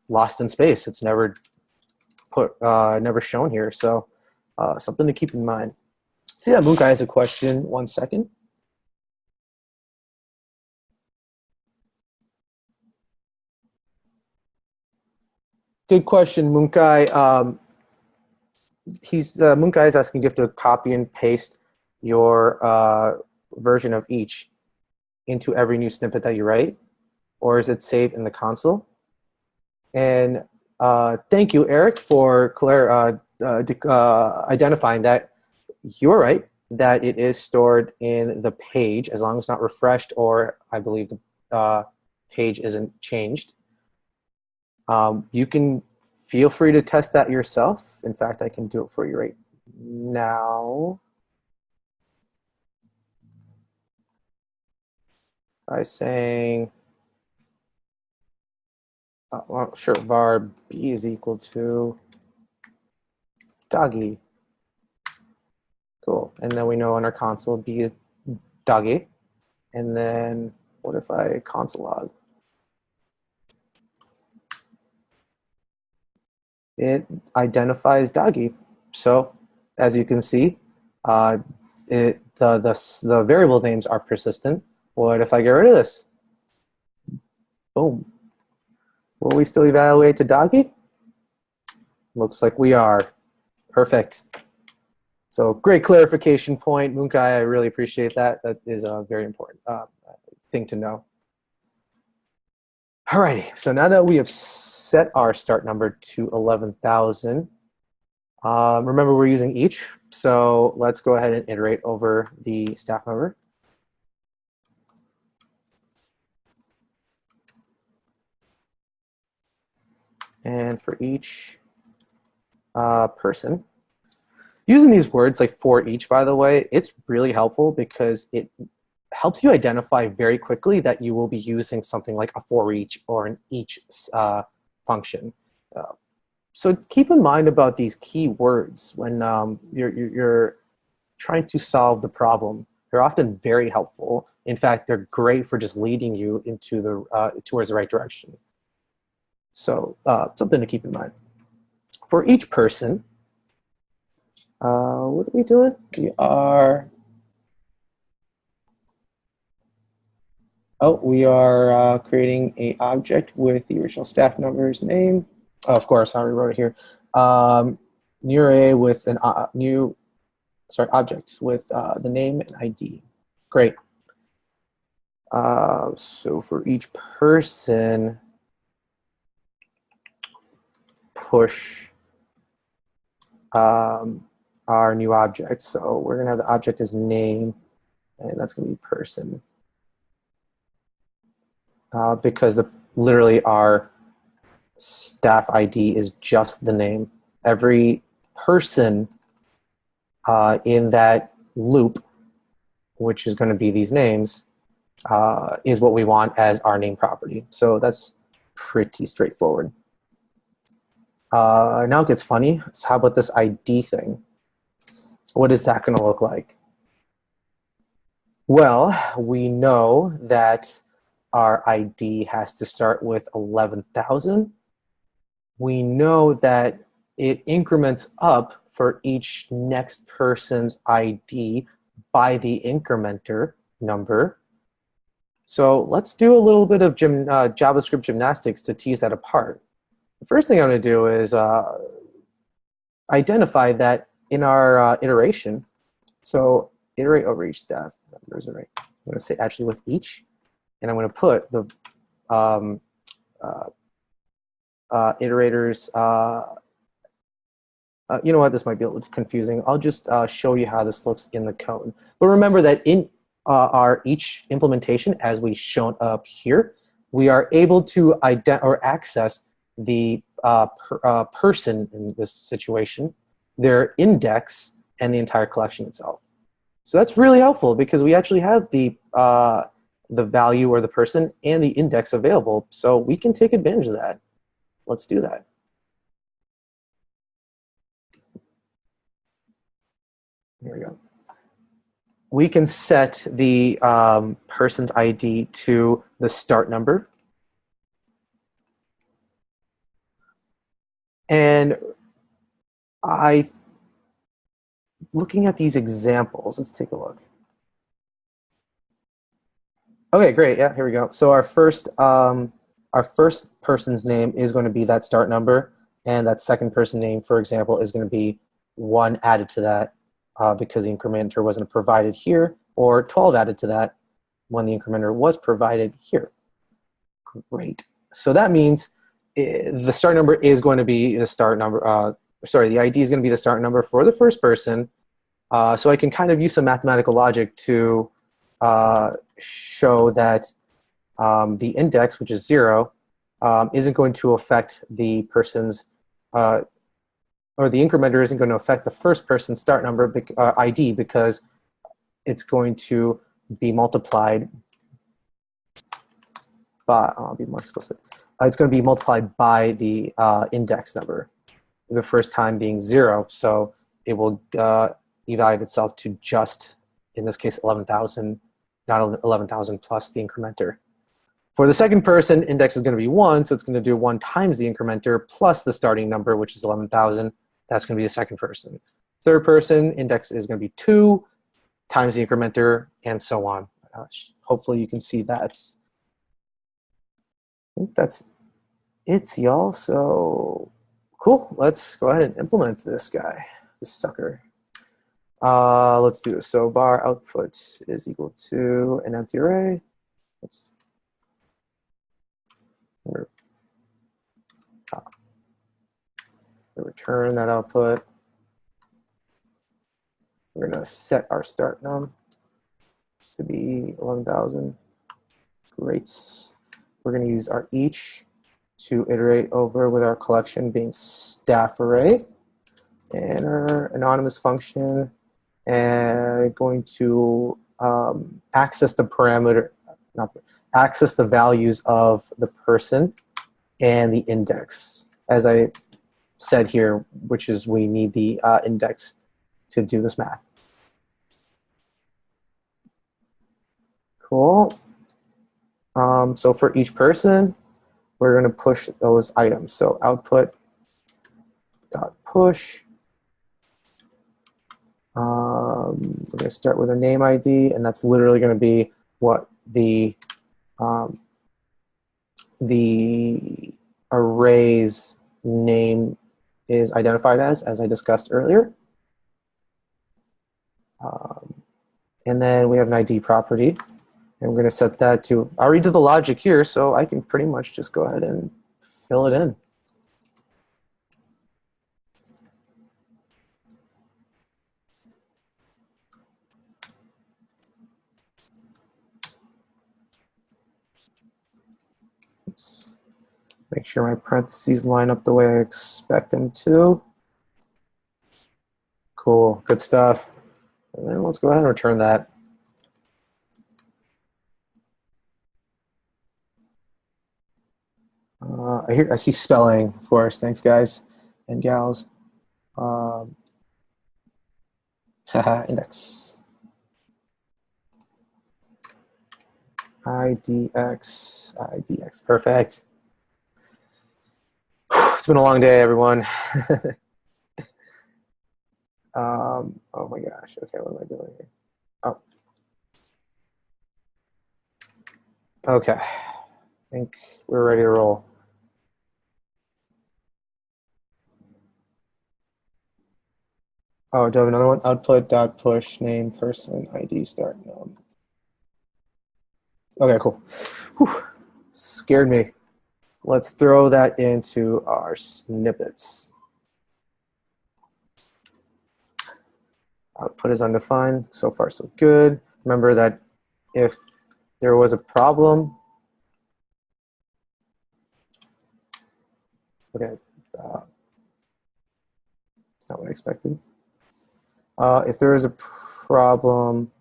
lost in space. It's never shown here. So something to keep in mind. See that Munkai has a question. 1 second. Good question, Munkai. Munkai is asking, do you have to copy and paste your version of each into every new snippet that you write, or is it saved in the console? And thank you, Eric, for identifying that. You're right, that it is stored in the page as long as it's not refreshed, or I believe the page isn't changed. You can feel free to test that yourself. In fact, I can do it for you right now by saying, well, sure, var b is equal to doggy. Cool. And then we know on our console b is doggy. And then what if I console log? It identifies doggy. So as you can see, the variable names are persistent. What if I get rid of this? Boom. Will we still evaluate to doggy? Looks like we are. Perfect. So great clarification point, Munkai. I really appreciate that. That is a very important thing to know. Alrighty, so now that we have set our start number to 11,000, remember we're using each, so let's go ahead and iterate over the staff member. And for each person, using these words like for each, by the way, it's really helpful because it helps you identify very quickly that you will be using something like a for each or an each function. So keep in mind about these key words when you're trying to solve the problem. They're often very helpful. In fact, they're great for just leading you into towards the right direction. So something to keep in mind. For each person, what are we doing? We are creating an object with the original staff member's name. Oh, of course, I already wrote it here. New array with an object with the name and ID. Great. So for each person, push our new object. So we're gonna have the object as name, and that's gonna be person. Because literally our staff ID is just the name. Every person in that loop, which is going to be these names, is what we want as our name property. So that's pretty straightforward. Now it gets funny. So how about this ID thing? What is that going to look like? Well, we know that our ID has to start with 11,000. We know that it increments up for each next person's ID by the incrementer number. So let's do a little bit of JavaScript gymnastics to tease that apart. The first thing I'm going to do is identify that in our iteration. So iterate over each staff. Numbers array. I'm going to say actually with each, and I'm going to put the iterators. You know what? This might be a little confusing. I'll just show you how this looks in the code. But remember that in our each implementation, as we shown up here, we are able to access the person in this situation, their index, and the entire collection itself. So that's really helpful because we actually have the value or the person and the index available. So we can take advantage of that. Let's do that. Here we go. We can set the person's ID to the start number. And looking at these examples, let's take a look. Okay, great. Yeah, here we go. So our first person's name is going to be that start number, and that second person name, for example, is going to be 1 added to that because the incrementer wasn't provided here, or 12 added to that when the incrementer was provided here. Great. So that means the start number is going to be the start number. The ID is going to be the start number for the first person. So I can kind of use some mathematical logic to show that the index, which is 0, isn't going to affect the person's, or the incrementer isn't going to affect the first person's start number ID because it's going to be multiplied by, I'll be more explicit. It's going to be multiplied by the index number, the first time being 0. So it will evaluate itself to just, in this case, 11,000, not 11,000 plus the incrementer. For the second person, index is going to be 1, so it's going to do 1 times the incrementer plus the starting number, which is 11,000. That's going to be the second person. Third person, index is going to be 2 times the incrementer, and so on. Hopefully you can see that. I think that's it, y'all. So cool. Let's go ahead and implement this guy, this sucker. Let's do this. So var output is equal to an empty array. Oops. Return that output. We're going to set our start num to be 11,000. Great. We're going to use our each to iterate over with our collection being staff array, and our anonymous function, and going to access the parameter, access the values of the person and the index. As I said here, which is we need the index to do this math. Cool. So for each person, we're going to push those items. So output dot push. We're going to start with a name ID, and that's literally going to be what the array's name is identified as I discussed earlier. And then we have an ID property, and we're going to set that to, I already did the logic here, so I can pretty much just go ahead and fill it in. Oops. Make sure my parentheses line up the way I expect them to. Cool, good stuff. And then let's go ahead and return that. I see spelling, of course. Thanks, guys. and gals. Index. IDX. Perfect. It's been a long day, everyone. Oh my gosh. Okay, what am I doing here? Oh. Okay. I think we're ready to roll. Oh, do I have another one? Output.push name person ID start node. Okay, cool. Whew. Scared me. Let's throw that into our snippets. Output is undefined. So far, so good. Remember that if there was a problem, okay, it's not what I expected. If there is a problem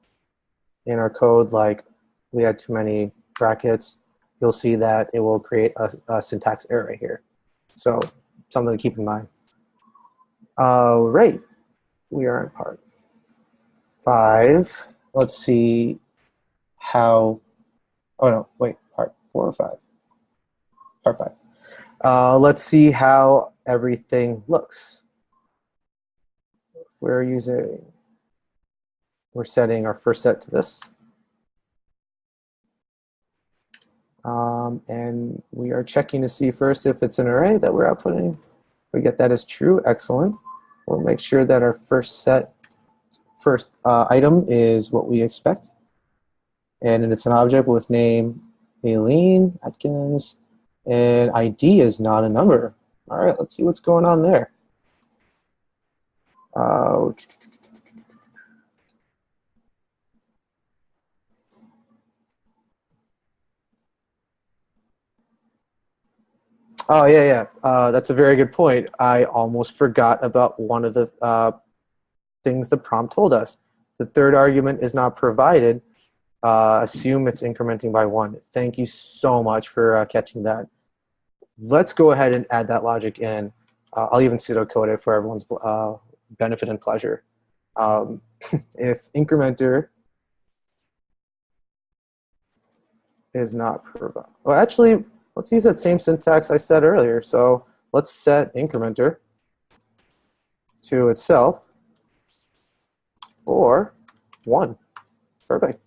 in our code, like we had too many brackets, you'll see that it will create a syntax error right here. So something to keep in mind. Right, we are in part 5. Let's see how, oh no, wait, part 4 or 5? Part 5. Let's see how everything looks. We're setting our first set to this. And we are checking to see first if it's an array that we're outputting. If we get that as true, excellent. We'll make sure that our first item is what we expect. And it's an object with name Aileen Atkins, and ID is not a number. All right, let's see what's going on there. Oh, yeah. That's a very good point. I almost forgot about one of the things the prompt told us. The third argument is not provided. Assume it's incrementing by 1. Thank you so much for catching that. Let's go ahead and add that logic in. I'll even pseudocode it for everyone's benefit and pleasure. If incrementer is not provided, well, actually, let's use that same syntax I said earlier. So let's set incrementer to itself or 1. Perfect.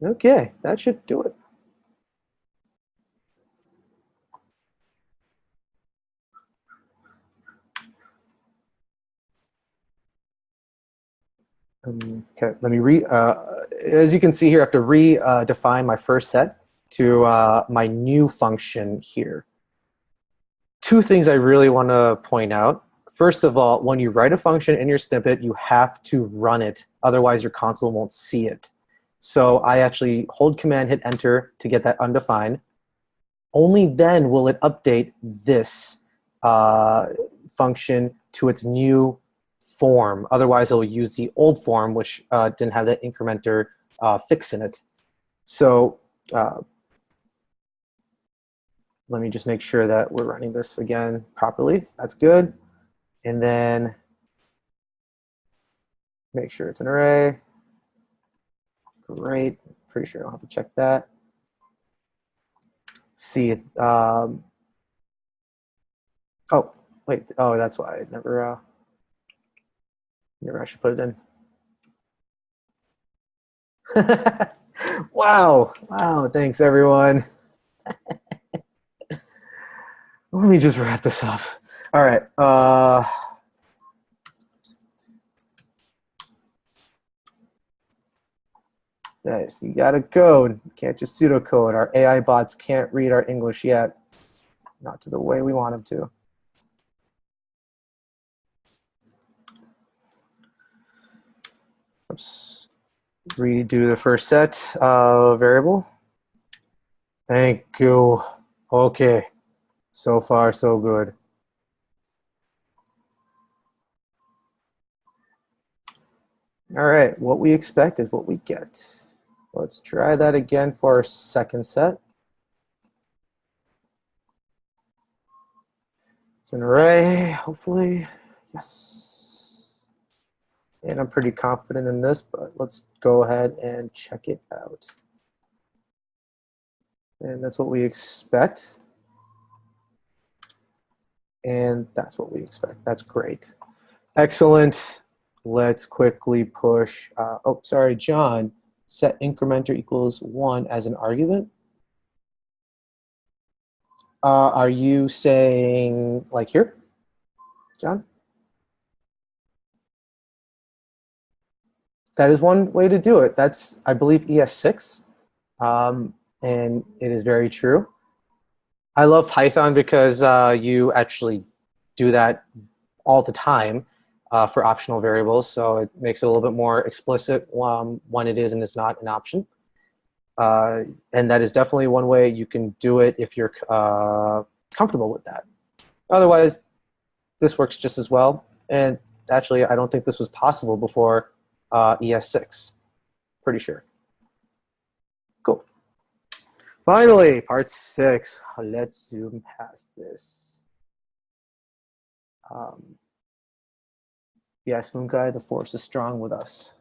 Okay, that should do it. Okay, let me as you can see here, I have to redefine my first set to my new function here. 2 things I really want to point out. First of all, when you write a function in your snippet, you have to run it. Otherwise, your console won't see it. So I actually hold command, hit enter to get that undefined. Only then will it update this function to its new form. Otherwise, it'll use the old form, which didn't have that incrementer fix in it. So let me just make sure that we're running this again properly. That's good. And then make sure it's an array. Great. Pretty sure I don't have to check that. See. Oh, wait. Oh, that's why I never actually put it in. Wow. Thanks, everyone. Let me just wrap this up. All right. Nice. You got to code. You can't just pseudocode. Our AI bots can't read our English yet. Not to the way we want them to. Oops. Redo the first set variable. Thank you. Okay. So far, so good. All right. What we expect is what we get. Let's try that again for our second set. It's an array, hopefully. Yes. And I'm pretty confident in this, but let's go ahead and check it out. And that's what we expect. And that's what we expect. That's great. Excellent. Let's quickly push. Oh, sorry, John. Set incrementer equals 1 as an argument. Are you saying like here, John? That is one way to do it. That's, I believe, ES6, and it is very true. I love Python because you actually do that all the time for optional variables, so it makes it a little bit more explicit when it is and is not an option. And that is definitely one way you can do it if you're comfortable with that. Otherwise, this works just as well. And actually, I don't think this was possible before ES6. Pretty sure. Cool. Finally, part 6. Let's zoom past this. Yes, Moon Guy, the force is strong with us.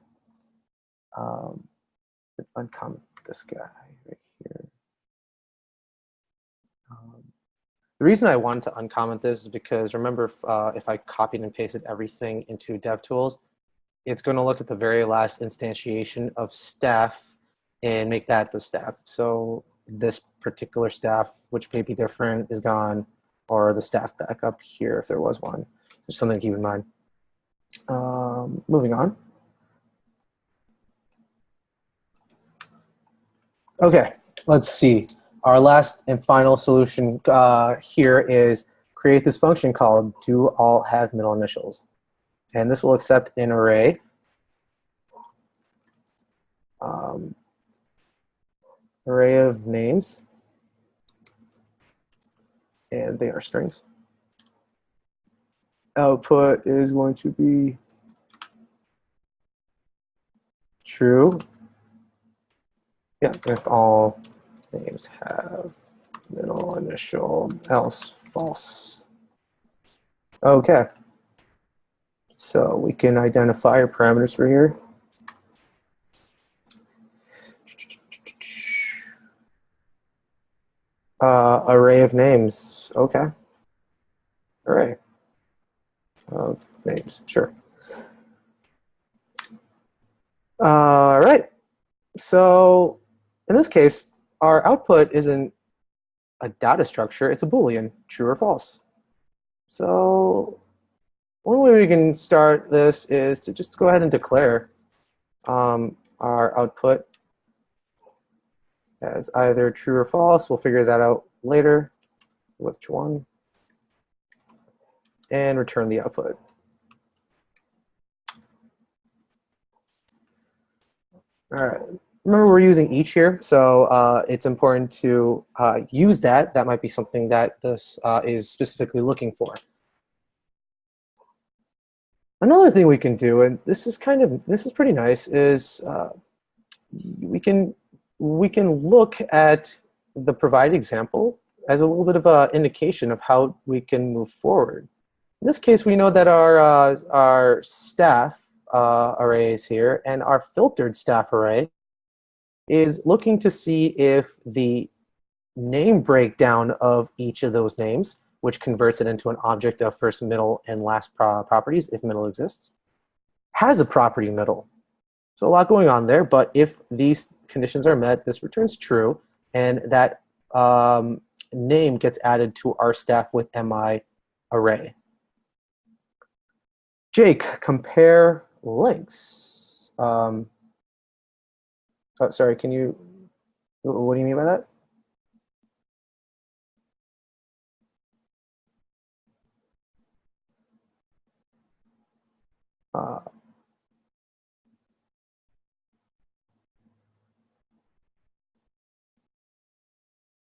Uncomment this guy right here. The reason I wanted to uncomment this is because remember, if I copied and pasted everything into DevTools, it's going to look at the very last instantiation of staff and make that the staff. So this particular staff, which may be different, is gone, or the staff back up here if there was one. Just something to keep in mind. Moving on. Okay, let's see. Our last and final solution here is create this function called do all have middle initials. And this will accept an array. Array of names. And they are strings. Output is going to be true. Yeah, if all names have middle initial, else false. Okay. So we can identify our parameters for here. Array of names. Okay. Array of names. Sure. All right. So in this case, our output isn't a data structure. It's a Boolean, true or false. So one way we can start this is to just go ahead and declare our output as either true or false. We'll figure that out later, which one, and return the output. All right. Remember, we're using each here, so it's important to use that. That might be something that this is specifically looking for. Another thing we can do, and this is pretty nice, is we can look at the provided example as a little bit of an indication of how we can move forward. In this case, we know that our staff array is here, and our filtered staff array is looking to see if the name breakdown of each of those names, which converts it into an object of first, middle, and last properties, if middle exists, has a property middle. So a lot going on there, but if these conditions are met, this returns true, and that name gets added to our staff with mi array. Jake, compare links. Oh, sorry, can you, what do you mean by that?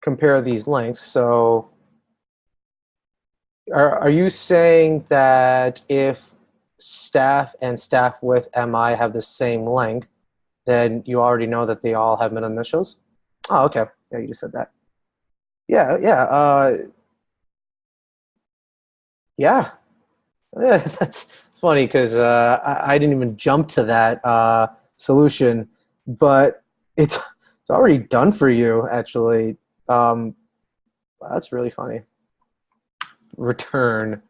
Compare these lengths. So are you saying that if staff and staff with mi have the same length, then you already know that they all have middle initials? Oh, okay. Yeah, you just said that. Yeah, yeah. Yeah, yeah, that's funny because I didn't even jump to that solution, but it's already done for you actually. Um, that's really funny. Return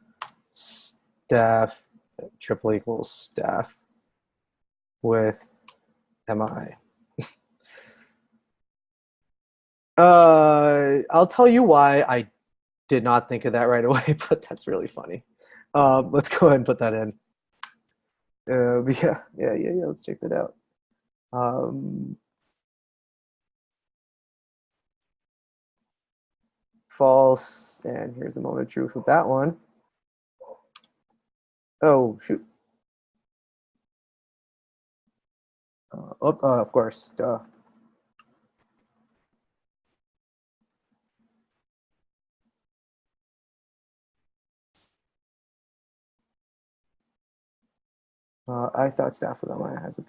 staff triple equals staff with mi. I'll tell you why I did not think of that right away, but that's really funny. Let's go ahead and put that in. Yeah. Let's check that out. Um, false, and here's the moment of truth with that one. Oh, shoot. Of course, duh. I thought staff with MI has a.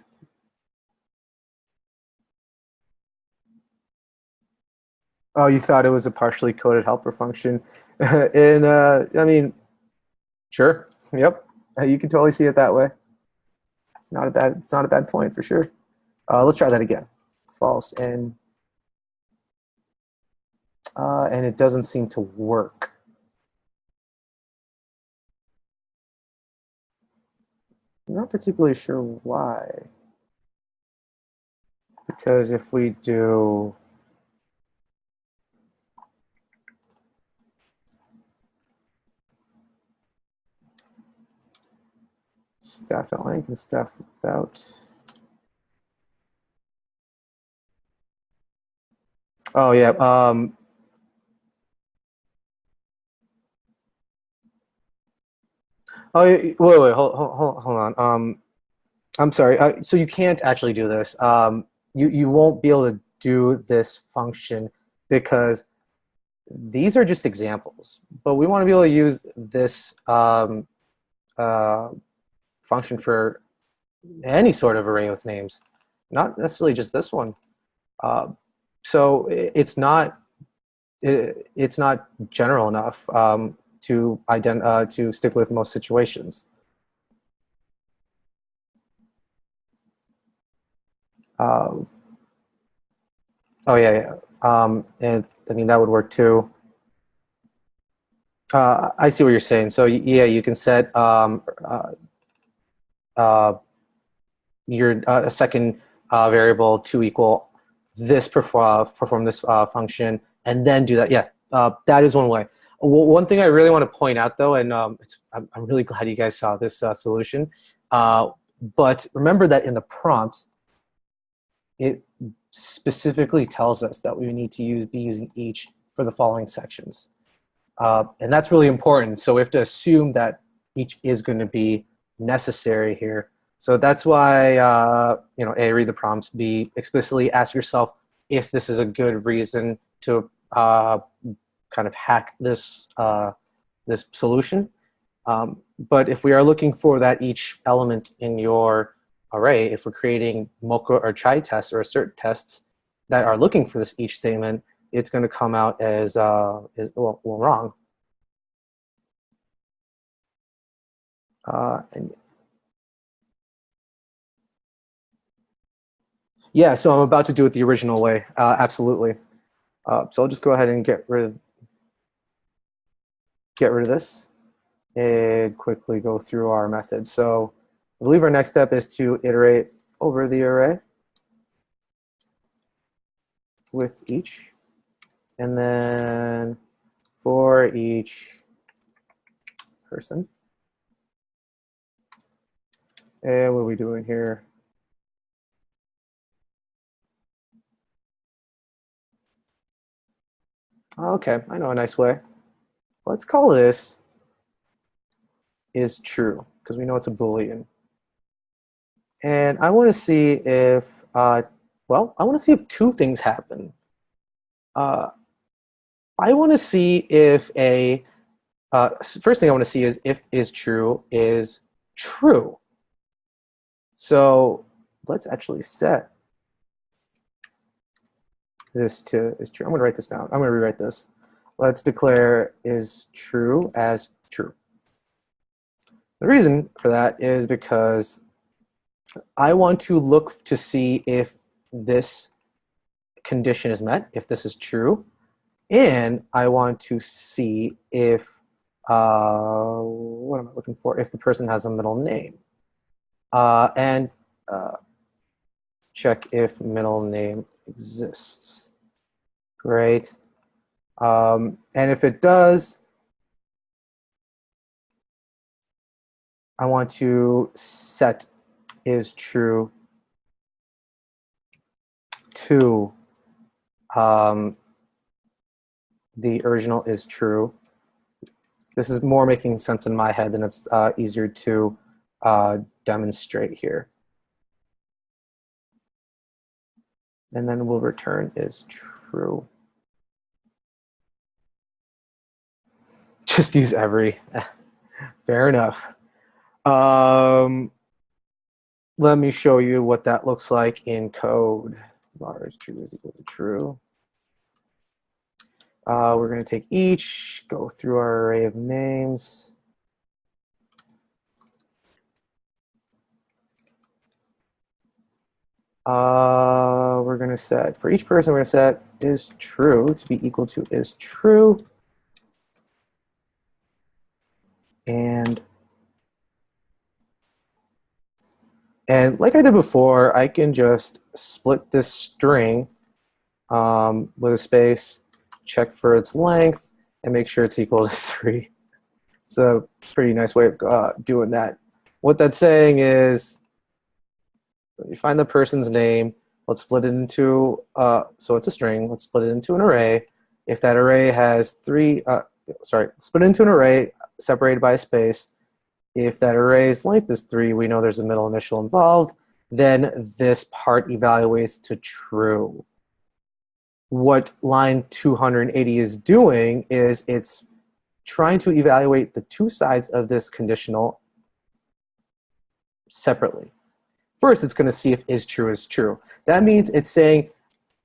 Oh, you thought it was a partially coded helper function. And I mean, sure. Yep. You can totally see it that way. It's not a bad point for sure. Let's try that again. False and it doesn't seem to work. I'm not particularly sure why. Because if we do staff at length and staff without. Oh yeah. Oh wait. Hold on. I'm sorry. So you can't actually do this. You won't be able to do this function because these are just examples. But we want to be able to use this uh, function for any sort of array with names, not necessarily just this one. Uh, so it's not general enough to stick with most situations. Uh, oh yeah. And I mean that would work too. I see what you're saying. So yeah, you can set uh, your a second variable to equal this perform this function, and then do that. Yeah, that is one way. One thing I really want to point out, though, and I'm really glad you guys saw this solution. But remember that in the prompt, it specifically tells us that we need to be using each for the following sections. And that's really important. So we have to assume that each is going to be necessary here. So that's why, A, read the prompts, B, explicitly ask yourself if this is a good reason to kind of hack this solution. But if we are looking for that each element in your array, if we're creating Mocha or Chai tests or assert tests that are looking for this each statement, it's going to come out as wrong. And yeah, so I'm about to do it the original way. Absolutely. So I'll just go ahead and get rid of this and quickly go through our method. So I believe our next step is to iterate over the array with each, and then for each person. And what are we doing here? Okay, I know a nice way. Let's call this is true because we know it's a Boolean. And I want to see if, I want to see if two things happen. Uh, I want to see if first thing I want to see is if is true is true. So let's actually set this to is true. I'm going to write this down. I'm going to rewrite this. Let's declare is true as true. The reason for that is because I want to look to see if this condition is met, if this is true, and I want to see if, what am I looking for? If the person has a middle name. And check if middle name exists. Great. And if it does, I want to set is true to the original is true. This is more making sense in my head, and it's easier to demonstrate here. And then we'll return is true. Just use every. Fair enough. Let me show you what that looks like in code. Var is true is equal to true. We're going to take each, go through our array of names. We're going to set, for each person, we're going to set is true to be equal to is true. And like I did before, I can just split this string with a space, check for its length, and make sure it's equal to 3. It's a pretty nice way of doing that. What that's saying is, you find the person's name, let's split it into, so it's a string, let's split it into an array. If that array has split it into an array separated by a space. If that array's length is 3, we know there's a middle initial involved, then this part evaluates to true. What line 280 is doing is it's trying to evaluate the two sides of this conditional separately. First, it's going to see if is true is true. That means it's saying,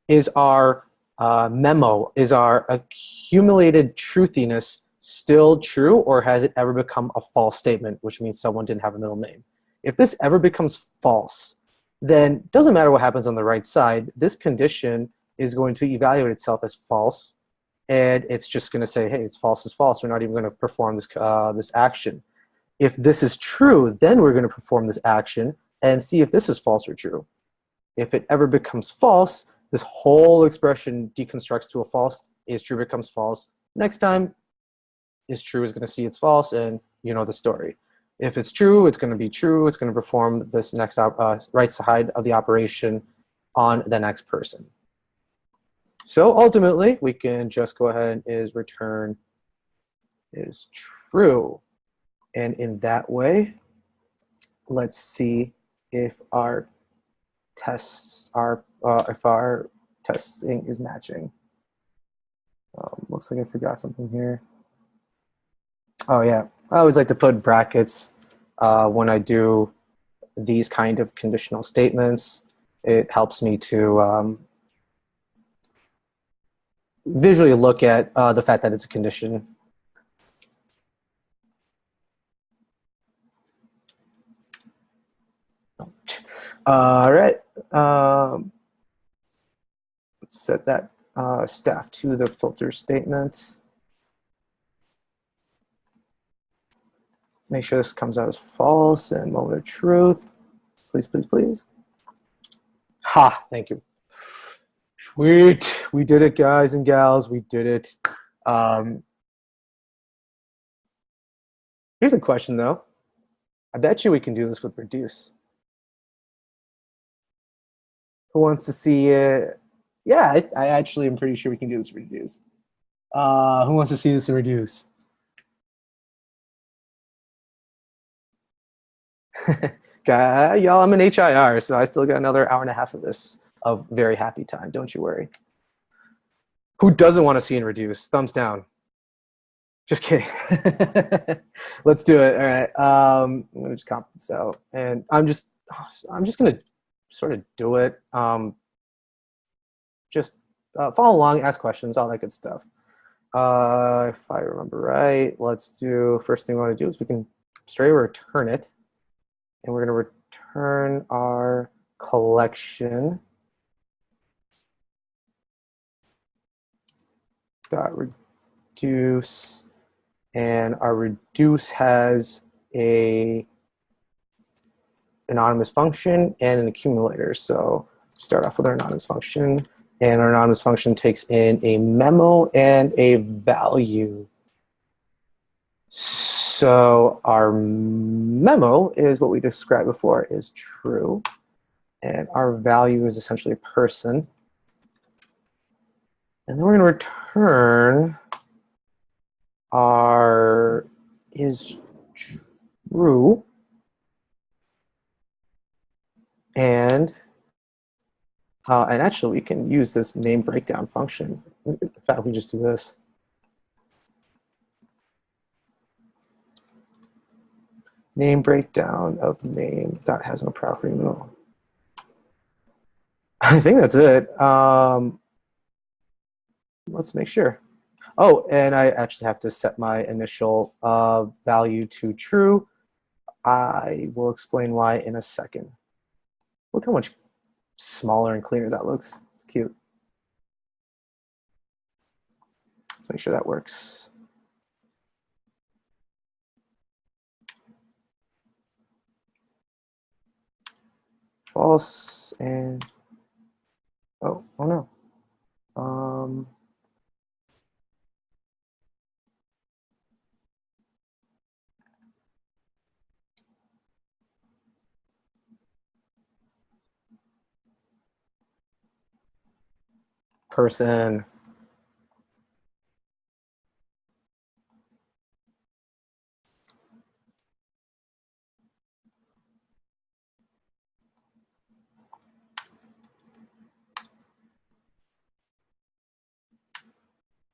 is our memo, is our accumulated truthiness still true, or has it ever become a false statement, which means someone didn't have a middle name? If this ever becomes false, then it doesn't matter what happens on the right side. This condition is going to evaluate itself as false, and it's just going to say, hey, it's false is false. We're not even going to perform this, this action. If this is true, then we're going to perform this action and see if this is false or true. If it ever becomes false, this whole expression deconstructs to a false. Is true becomes false. Next time, is true is going to see it's false, and you know the story. If it's true, it's going to be true. It's going to perform this next right side of the operation on the next person. So ultimately, we can just go ahead and is return is true. And in that way, let's see if our tests are, if our testing is matching. Looks like I forgot something here. Oh yeah, I always like to put brackets when I do these kind of conditional statements. It helps me to visually look at the fact that it's a condition. All right, let's set that staff to the filter statement. Make sure this comes out as false and moment of truth. Please, please, please. Ha, thank you. Sweet, we did it, guys and gals, we did it. Here's a question though. I bet you we can do this with reduce. Who wants to see it? Yeah, I actually am pretty sure we can do this with reduce. Who wants to see this in reduce? Y'all, I'm an HIR, so I still got another hour and a half of this of very happy time. Don't you worry. Who doesn't want to see in reduce? Thumbs down. Just kidding. Let's do it. All right. I'm gonna just copy this out, and I'm just gonna sort of do it. Just follow along, ask questions, all that good stuff. If I remember right, let's do, first thing we want to do is we can straight away return it. And we're going to return our collection dot reduce, and our reduce has a anonymous function and an accumulator. So start off with our anonymous function, and our anonymous function takes in a memo and a value. So our memo is what we described before, is true, and our value is essentially a person. And then we're going to return our is true, and actually we can use this name breakdown function. In fact, we just do this. Name breakdown of name dot has no property middle. I think that's it. Let's make sure. Oh, and I actually have to set my initial value to true. I will explain why in a second. Look how much smaller and cleaner that looks. It's cute. Let's make sure that works. False and oh no. Person.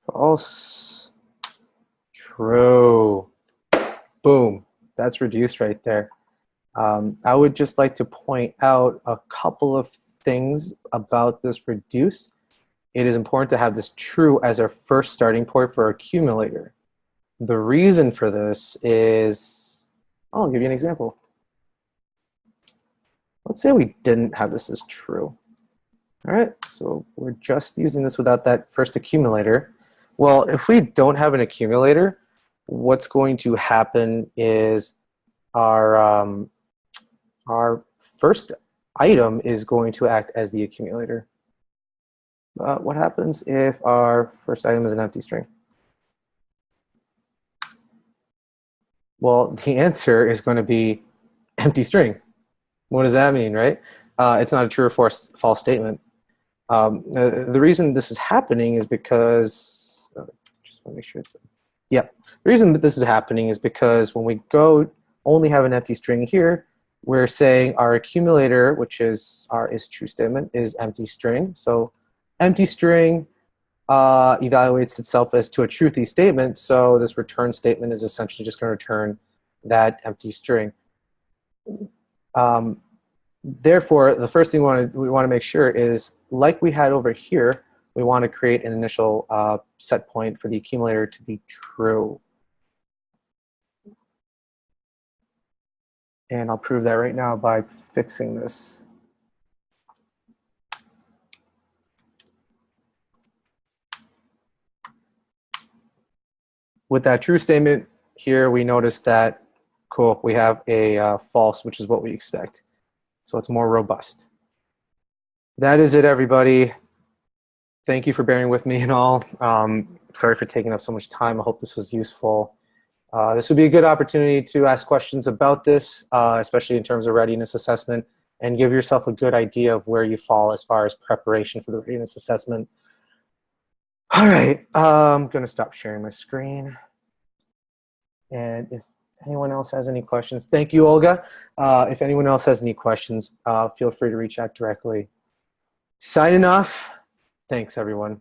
False. True. Boom. That's reduced right there. I would just like to point out a couple of things about this reduce. It is important to have this true as our first starting point for our accumulator. The reason for this is, I'll give you an example. Let's say we didn't have this as true. All right, so we're just using this without that first accumulator. Well, if we don't have an accumulator, what's going to happen is our first item is going to act as the accumulator. What happens if our first item is an empty string? Well, the answer is going to be empty string. What does that mean, right? It's not a true or false statement. The reason this is happening is because, just want to make sure it's, yeah. The reason that this is happening is because when we go only have an empty string here, we're saying our accumulator, which is our is true statement, is empty string. So empty string evaluates itself as to a truthy statement. So this return statement is essentially just going to return that empty string. Therefore, the first thing we want to make sure is, like we had over here, we want to create an initial set point for the accumulator to be true. And I'll prove that right now by fixing this. With that true statement here, we notice that, cool, we have a false, which is what we expect. So it's more robust. That is it, everybody. Thank you for bearing with me and all. Sorry for taking up so much time. I hope this was useful. This would be a good opportunity to ask questions about this, especially in terms of readiness assessment, and give yourself a good idea of where you fall as far as preparation for the readiness assessment. All right, I'm going to stop sharing my screen. And if anyone else has any questions, thank you, Olga. If anyone else has any questions, feel free to reach out directly. Signing off. Thanks, everyone.